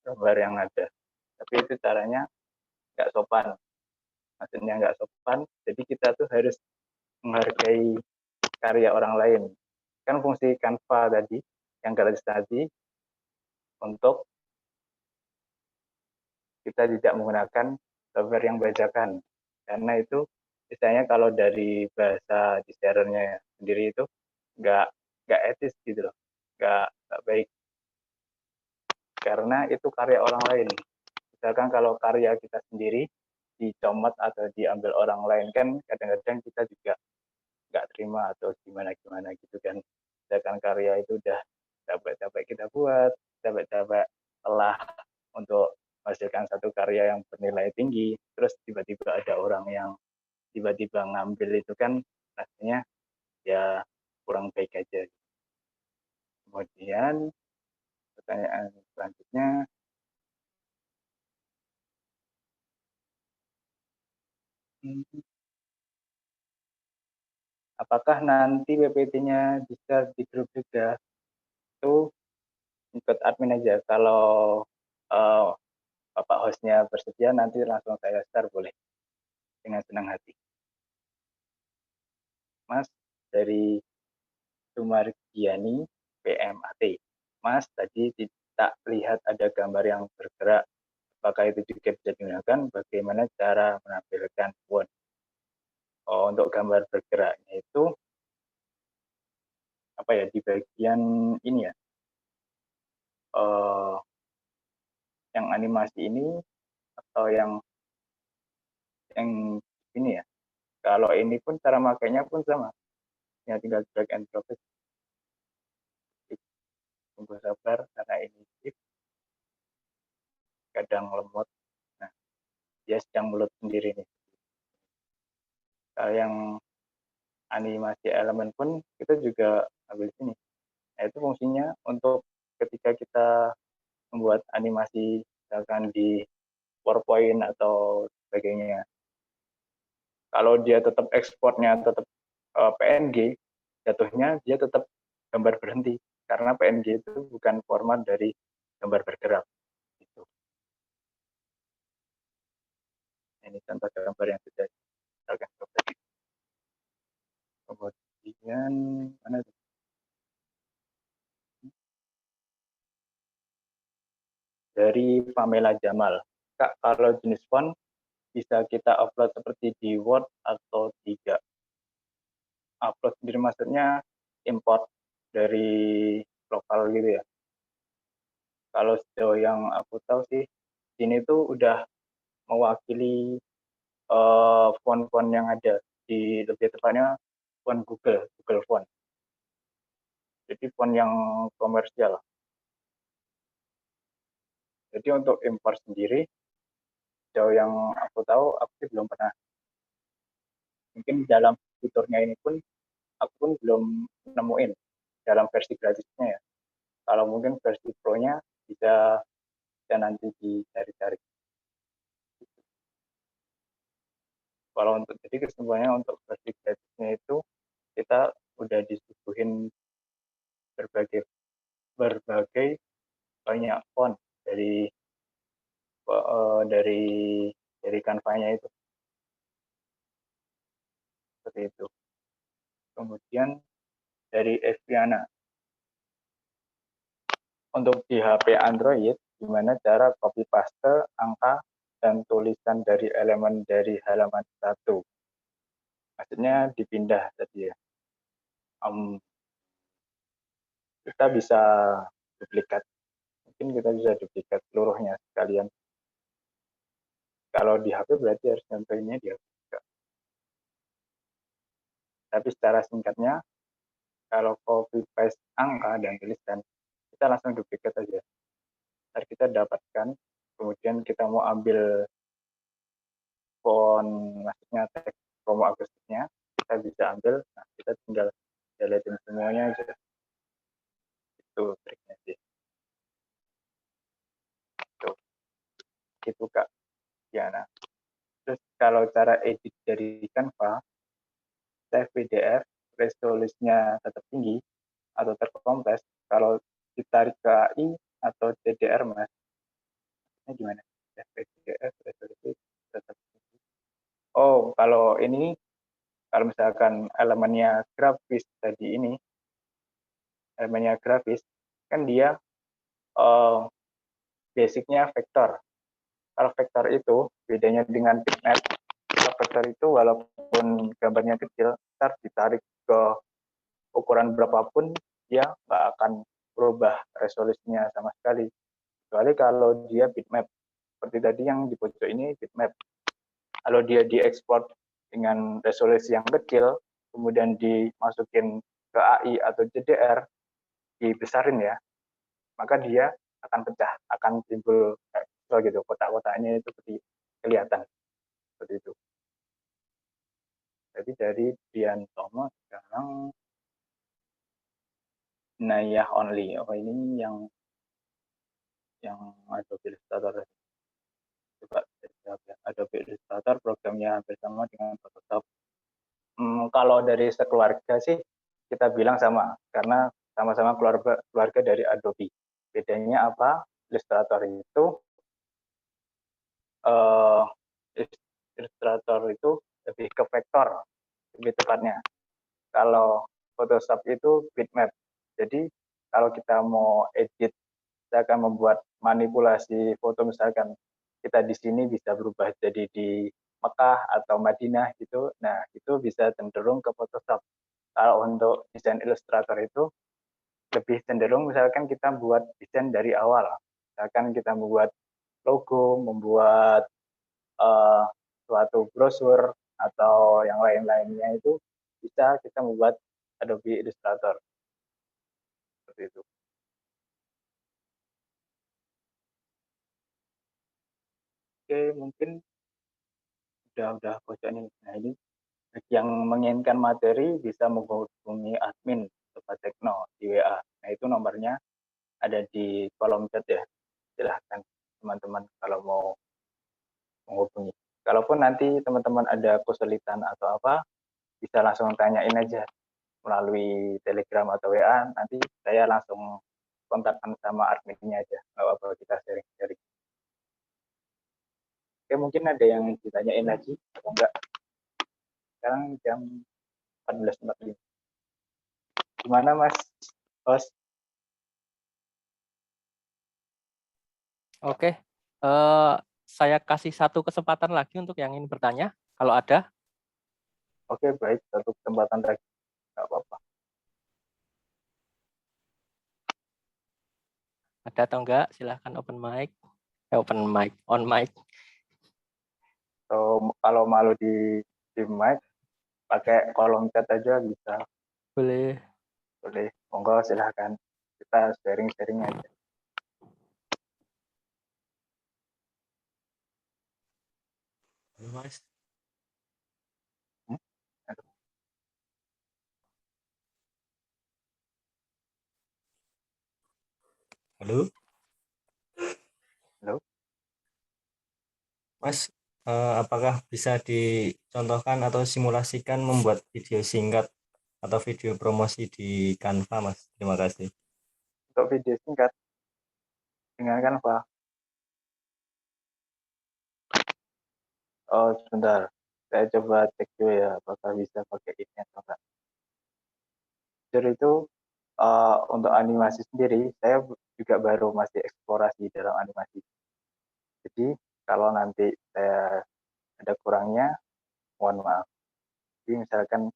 gambar yang ada. Tapi itu caranya nggak sopan. Maksudnya nggak sopan, jadi kita tuh harus menghargai karya orang lain. Kan fungsi Canva tadi, yang gratis tadi, untuk kita tidak menggunakan software yang bajakan. Karena itu, misalnya kalau dari bahasa desainernya sendiri itu, nggak etis gitu loh. Nggak baik. Karena itu karya orang lain. Misalkan kalau karya kita sendiri, dicomot atau diambil orang lain, kan kadang-kadang kita juga nggak terima atau gimana gitu kan. Misalkan karya itu udah capek-capek kita buat, capek-capek telah untuk menghasilkan satu karya yang bernilai tinggi, terus tiba-tiba ada orang yang tiba-tiba ngambil itu kan rasanya ya kurang baik aja. Kemudian pertanyaan selanjutnya, apakah nanti PPT-nya bisa di grup juga? Itu ikut admin aja. Kalau Bapak hostnya bersedia, nanti langsung saya share boleh. Dengan senang hati. Mas, dari Sumargiani, PMAT. Mas, tadi tidak lihat ada gambar yang bergerak. Apakah itu juga bisa digunakan? Bagaimana cara menampilkan font? Oh, untuk gambar bergeraknya itu apa ya, di bagian ini ya, yang animasi ini atau yang ini ya. Kalau ini pun cara makainya pun sama, ya tinggal drag and drop. Tunggu sabar karena ini chip kadang lemot. Nah, dia sedang meload sendiri nih. Kalau yang animasi elemen pun kita juga ambil sini. Nah, itu fungsinya untuk ketika kita membuat animasi misalkan di PowerPoint atau sebagainya. Kalau dia tetap ekspornya tetap PNG, jatuhnya dia tetap gambar berhenti karena PNG itu bukan format dari gambar bergerak. Gitu. Ini contoh gambar yang sudah kita coba. Kemudian mana itu? Dari Pamela Jamal. Kak, kalau jenis font bisa kita upload seperti di Word atau tidak? Upload sendiri maksudnya import dari lokal gitu ya. Kalau sejauh yang aku tahu sih, sini tuh udah mewakili font-font yang ada di, lebih tepatnya font Google Font. Jadi font yang komersial. Jadi untuk import sendiri, sejauh yang aku tahu, aku sih belum pernah. Mungkin dalam fiturnya ini pun aku pun belum nemuin dalam versi gratisnya ya. Kalau mungkin versi pro-nya bisa nanti dicari-cari. Kalau untuk, jadi kesimpulannya untuk versi gratisnya itu kita udah disuguhin berbagai banyak font dari Canva-nya itu. Seperti itu. Kemudian dari Eviana. Untuk di HP Android, gimana cara copy paste angka dan tulisan dari elemen dari halaman 1? Maksudnya dipindah tadi ya. Kita bisa duplikat. Mungkin kita bisa duplikat seluruhnya sekalian. Kalau di HP berarti harus nyontohinnya di HP juga. Tapi secara singkatnya, kalau copy paste angka dan tulisan, kita langsung duplikat aja. Ntar kita dapatkan, kemudian kita mau ambil font, maksudnya teks promo Agustusnya, kita bisa ambil, nah kita tinggal deleting semuanya aja. Itu triknya sih. Tuh. Gitu Kak Diana. Terus kalau cara edit dari Canva, save PDF, resolusinya tetap tinggi atau terkompres. Kalau ditarik ke AI atau DDR mas, ini gimana? Save PDF, resolusi tetap tinggi. Oh, kalau ini, kalau misalkan elemennya grafis tadi ini, elemennya grafis, kan dia basicnya vektor. Kalau vektor itu bedanya dengan bitmap. Kalau vektor itu walaupun gambarnya kecil, ntar ditarik ke ukuran berapapun, dia nggak akan berubah resolusinya sama sekali. Kecuali kalau dia bitmap. Seperti tadi yang di pojok ini bitmap. Kalau dia diekspor dengan resolusi yang kecil, kemudian dimasukin ke AI atau JDR, dibesarin ya, maka dia akan pecah, akan timbul gitu, kotak-kotaknya itu seperti kelihatan seperti itu. Jadi dari Dian Tomo sekarang Nayah Only. Oh ini yang Adobe Illustrator. Coba Adobe Illustrator programnya bersama dengan Photoshop. Kalau dari sekeluarga sih kita bilang sama, karena sama-sama keluarga dari Adobe. Bedanya apa? Illustrator itu lebih ke vektor, lebih tepatnya. Kalau Photoshop itu bitmap. Jadi kalau kita mau edit, kita akan membuat manipulasi foto, misalkan kita di sini bisa berubah jadi di Mekah atau Madinah gitu. Nah, itu bisa cenderung ke Photoshop. Kalau untuk desain Illustrator itu lebih cenderung misalkan kita buat desain dari awal. Misalkan kita membuat logo, membuat suatu brosur atau yang lain-lainnya itu bisa kita membuat Adobe Illustrator. Seperti itu. Oke, mungkin udah pojok ini. Nah, ini bagi yang menginginkan materi bisa menghubungi admin Sobat Tekno di WA. Nah, itu nomornya ada di kolom chat ya. Silahkan teman-teman kalau mau menghubungi. Kalaupun nanti teman-teman ada kesulitan atau apa, bisa langsung tanyain aja melalui Telegram atau WA. Nanti saya langsung kontakkan sama adminnya aja. Nggak apa-apa, kita sharing-sharing. Oke, mungkin ada yang ditanyain lagi atau enggak? Sekarang jam 14.45. Gimana Mas Host? Oke, saya kasih satu kesempatan lagi untuk yang ingin bertanya, kalau ada. Oke, baik. Satu kesempatan lagi. Nggak apa-apa. Ada atau enggak? Silahkan open mic. On mic. So, kalau malu di mic, pakai kolom chat aja bisa. Boleh. Boleh. Monggo silahkan. Kita sharing-sharing aja. Halo Mas, Hmm? Aduh. halo Halo? Mas, apakah bisa dicontohkan atau simulasikan membuat video singkat atau video promosi di Canva, Mas? Terima kasih. Untuk video singkat, dengarkan Pak. Oh, sebentar. Saya coba cek dulu ya, apakah bisa pakai ini atau enggak. Jujur itu, untuk animasi sendiri, saya juga baru masih eksplorasi dalam animasi. Jadi, kalau nanti saya ada kurangnya, mohon maaf. Jadi, misalkan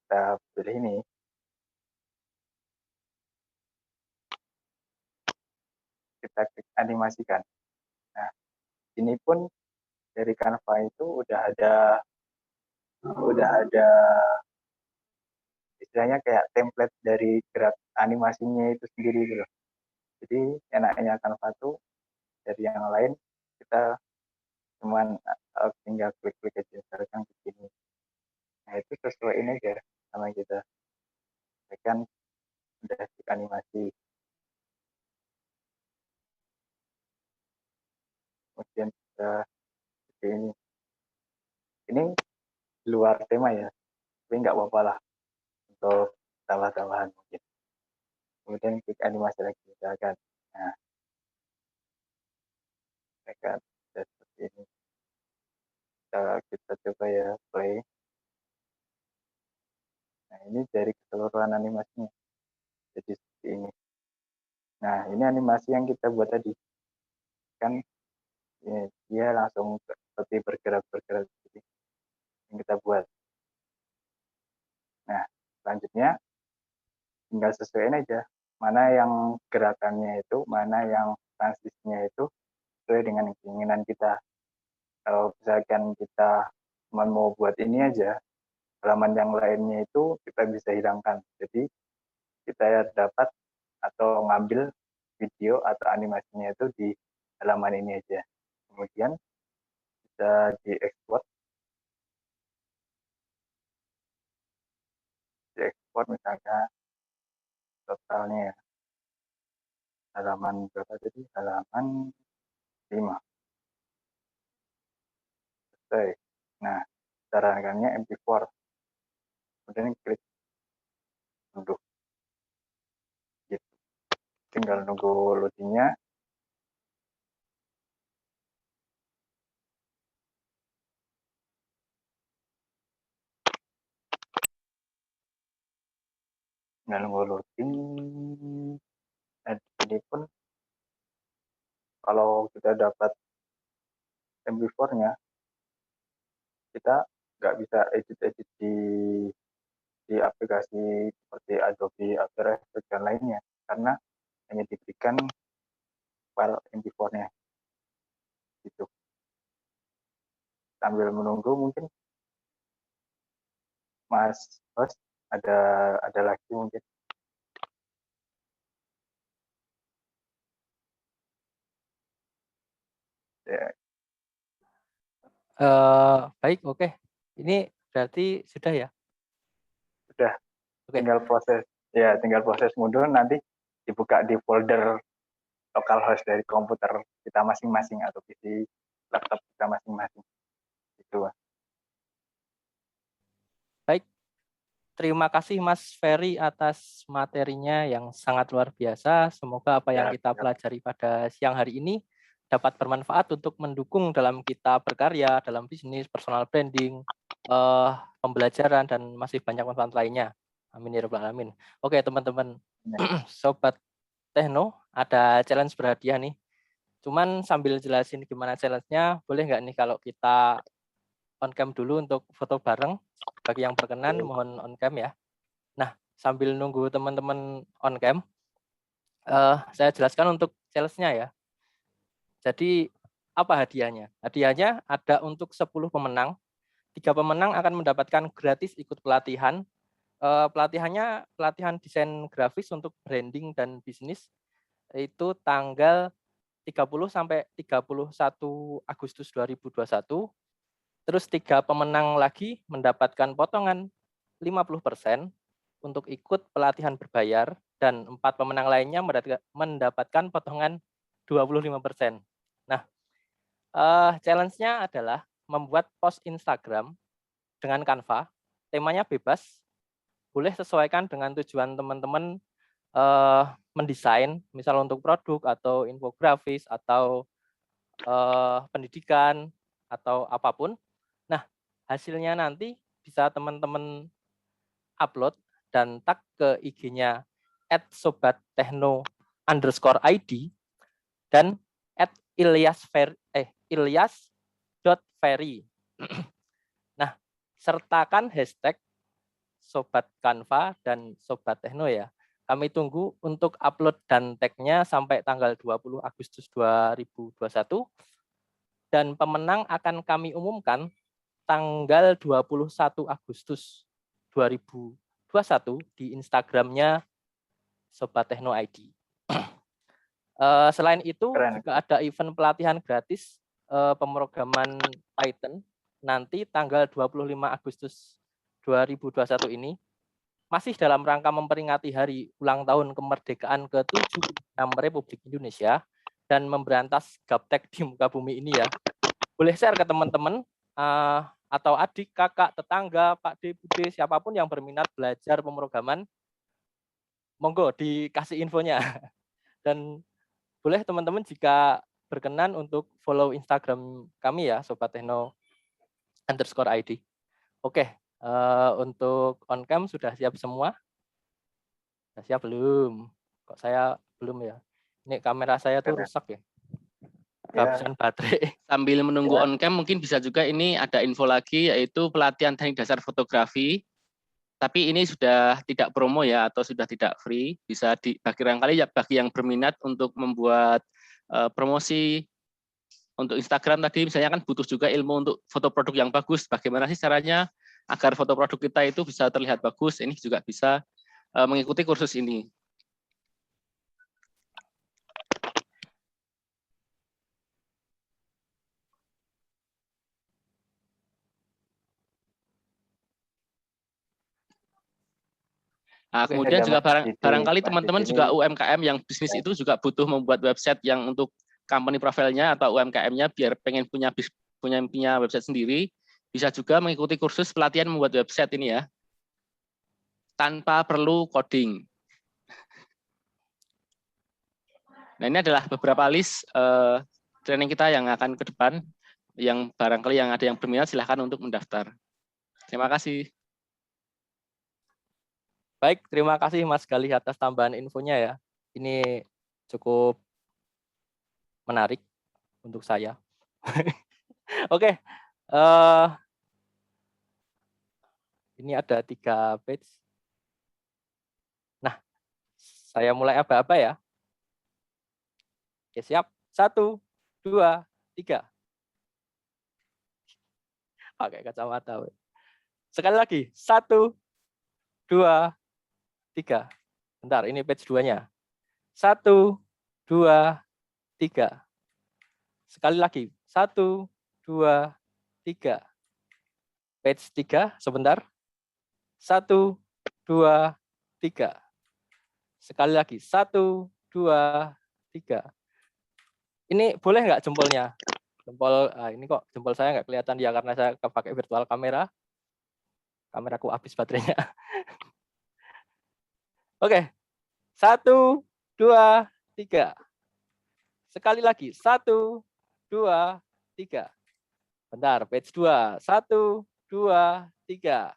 kita pilih ini, kita klik animasikan. Nah, ini pun dari Canva itu udah ada istilahnya kayak template dari gerak animasinya itu sendiri gitu. Jadi enaknya Canva tuh dari yang lain kita cuman tinggal klik-klik aja misalkan begini. Nah itu sesuaiin aja sama kita. Ya kan udah klik animasi. Kemudian kita seperti ini. Ini di luar tema ya, tapi nggak apa-apa lah untuk tambah-tambahan mungkin. Kemudian klik animasi lagi misalkan. Nah, misalkan udah seperti ini. Kita coba ya play. Nah, ini dari keseluruhan animasinya. Jadi seperti ini. Nah, ini animasi yang kita buat tadi. Kan ya, dia langsung seperti bergerak-bergerak gitu yang kita buat. Nah, selanjutnya tinggal sesuaiin aja. Mana yang gerakannya itu, mana yang transisinya itu sesuai dengan keinginan kita. Kalau misalkan kita cuma mau buat ini aja, halaman yang lainnya itu kita bisa hilangkan. Jadi kita dapat atau ngambil video atau animasinya itu di halaman ini aja. Kemudian bisa diekspor misalnya totalnya ya. Halaman berapa tadi? Halaman 5. Selesai. Nah, sarankannya MP4. Kemudian klik unduh. Gitu. Tinggal nunggu loadingnya. Tinggal nunggu loading. Nah, ini pun kalau kita dapat MP4-nya, kita nggak bisa edit-edit di di aplikasi seperti Adobe After Effects dan lainnya, karena hanya diberikan file MP4-nya gitu. Sambil menunggu mungkin Mas host ada lagi mungkin. Ya, Baik, oke. Ini berarti sudah ya? sudah. Oke. Tinggal proses mundur, nanti dibuka di folder localhost dari komputer kita masing-masing atau PC laptop kita masing-masing. Gitu. Baik. Terima kasih Mas Ferry atas materinya yang sangat luar biasa. Semoga apa yang kita pelajari pada siang hari ini dapat bermanfaat untuk mendukung dalam kita berkarya, dalam bisnis, personal branding, pembelajaran, dan masih banyak manfaat lainnya. Amin ya rabbal alamin. Oke teman-teman, Sobat Tekno, ada challenge berhadiah nih. Cuman sambil jelasin gimana challenge-nya, boleh nggak nih kalau kita on cam dulu untuk foto bareng? Bagi yang berkenan, mohon on cam ya. Nah, sambil nunggu teman-teman on cam, saya jelaskan untuk challenge-nya ya. Jadi, apa hadiahnya? Hadiahnya ada untuk 10 pemenang. 3 pemenang akan mendapatkan gratis ikut pelatihan. Pelatihannya pelatihan desain grafis untuk branding dan bisnis. Itu tanggal 30 sampai 31 Agustus 2021. Terus 3 pemenang lagi mendapatkan potongan 50% untuk ikut pelatihan berbayar dan 4 pemenang lainnya mendapatkan potongan 25%. Nah, challenge-nya adalah membuat post Instagram dengan Canva, temanya bebas, boleh sesuaikan dengan tujuan teman-teman mendesain, misal untuk produk atau infografis atau pendidikan atau apapun. Nah, hasilnya nanti bisa teman-teman upload dan tag ke IG-nya @sobattechno_id dan @ilyas.ferry. Nah, sertakan hashtag Sobat Canva dan Sobat Tekno ya. Kami tunggu untuk upload dan tag-nya sampai tanggal 20 Agustus 2021. Dan pemenang akan kami umumkan tanggal 21 Agustus 2021 di Instagramnya Sobat Tekno ID. Selain itu, juga ada event pelatihan gratis pemrograman Python nanti tanggal 25 Agustus 2021 ini, masih dalam rangka memperingati hari ulang tahun kemerdekaan ke-76 Republik Indonesia dan memberantas gaptek di muka bumi ini ya. Boleh share ke teman-teman atau adik, kakak, tetangga, Pak D, Bude, siapapun yang berminat belajar pemrograman, monggo dikasih infonya. Dan boleh teman-teman jika berkenan untuk follow Instagram kami ya, Sobat Tekno _ID. Oke, untuk on cam sudah siap semua? Sudah siap belum? Kok saya belum ya? Ini kamera saya tuh rusak ya. Kehabisan baterai. Sambil menunggu on cam mungkin bisa juga ini ada info lagi yaitu pelatihan teknik dasar fotografi. Tapi ini sudah tidak promo ya atau sudah tidak free. Bisa barangkali ya bagi yang berminat untuk membuat promosi untuk Instagram tadi misalnya kan butuh juga ilmu untuk foto produk yang bagus. Bagaimana sih caranya agar foto produk kita itu bisa terlihat bagus? Ini juga bisa mengikuti kursus ini. Nah, kemudian juga barangkali teman-teman juga UMKM yang bisnis itu juga butuh membuat website yang untuk company profile-nya atau UMKM-nya biar pengen punya website sendiri, bisa juga mengikuti kursus pelatihan membuat website ini ya, tanpa perlu coding. Nah, ini adalah beberapa list training kita yang akan ke depan, yang barangkali yang ada yang berminat silahkan untuk mendaftar. Terima kasih. Baik, terima kasih Mas Galih atas tambahan infonya ya. Ini cukup menarik untuk saya. Oke, Ini ada 3 page. Nah, saya mulai aba-aba ya. Oke, siap. 1, 2, 3. Pakai kacamata. Sekali lagi. 1, 2, 3. Bentar, ini page 2-nya. 1, 2, 3. Sekali lagi. 1, 2, 3. Page 3, sebentar. 1, 2, 3. Sekali lagi. 1, 2, 3. Ini boleh nggak jempolnya? Jempol, ini kok jempol saya nggak kelihatan ya karena saya pakai virtual kamera. Kameraku habis baterainya. Oke. 1, 2, 3. Sekali lagi. 1, 2, 3. Bentar, page 2. 1, 2, 3.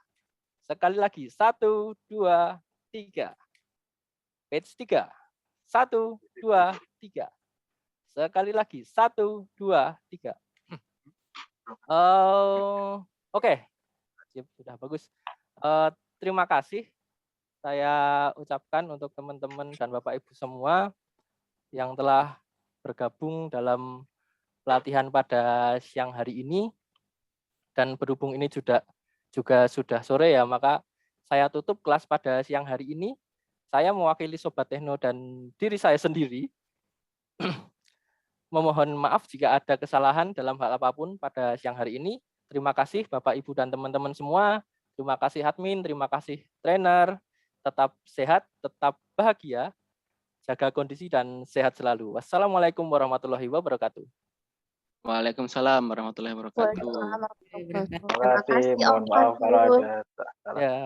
Sekali lagi. 1, 2, 3. Page 3. 1, 2, 3. Sekali lagi. 1, 2, 3. Oke. Sudah bagus. Terima kasih saya ucapkan untuk teman-teman dan Bapak Ibu semua yang telah bergabung dalam pelatihan pada siang hari ini. Dan berhubung ini juga sudah sore ya, maka saya tutup kelas pada siang hari ini. Saya mewakili Sobat Tekno dan diri saya sendiri memohon maaf jika ada kesalahan dalam hal apapun pada siang hari ini. Terima kasih Bapak, Ibu, dan teman-teman semua. Terima kasih admin, terima kasih trainer. Tetap sehat, tetap bahagia, jaga kondisi, dan sehat selalu. Wassalamualaikum warahmatullahi wabarakatuh. Waalaikumsalam warahmatullahi wabarakatuh. Terima kasih. Mohon maaf kalau ada salah. Ya.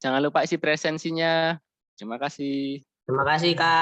Jangan lupa isi presensinya. Terima kasih. Terima kasih, Kak.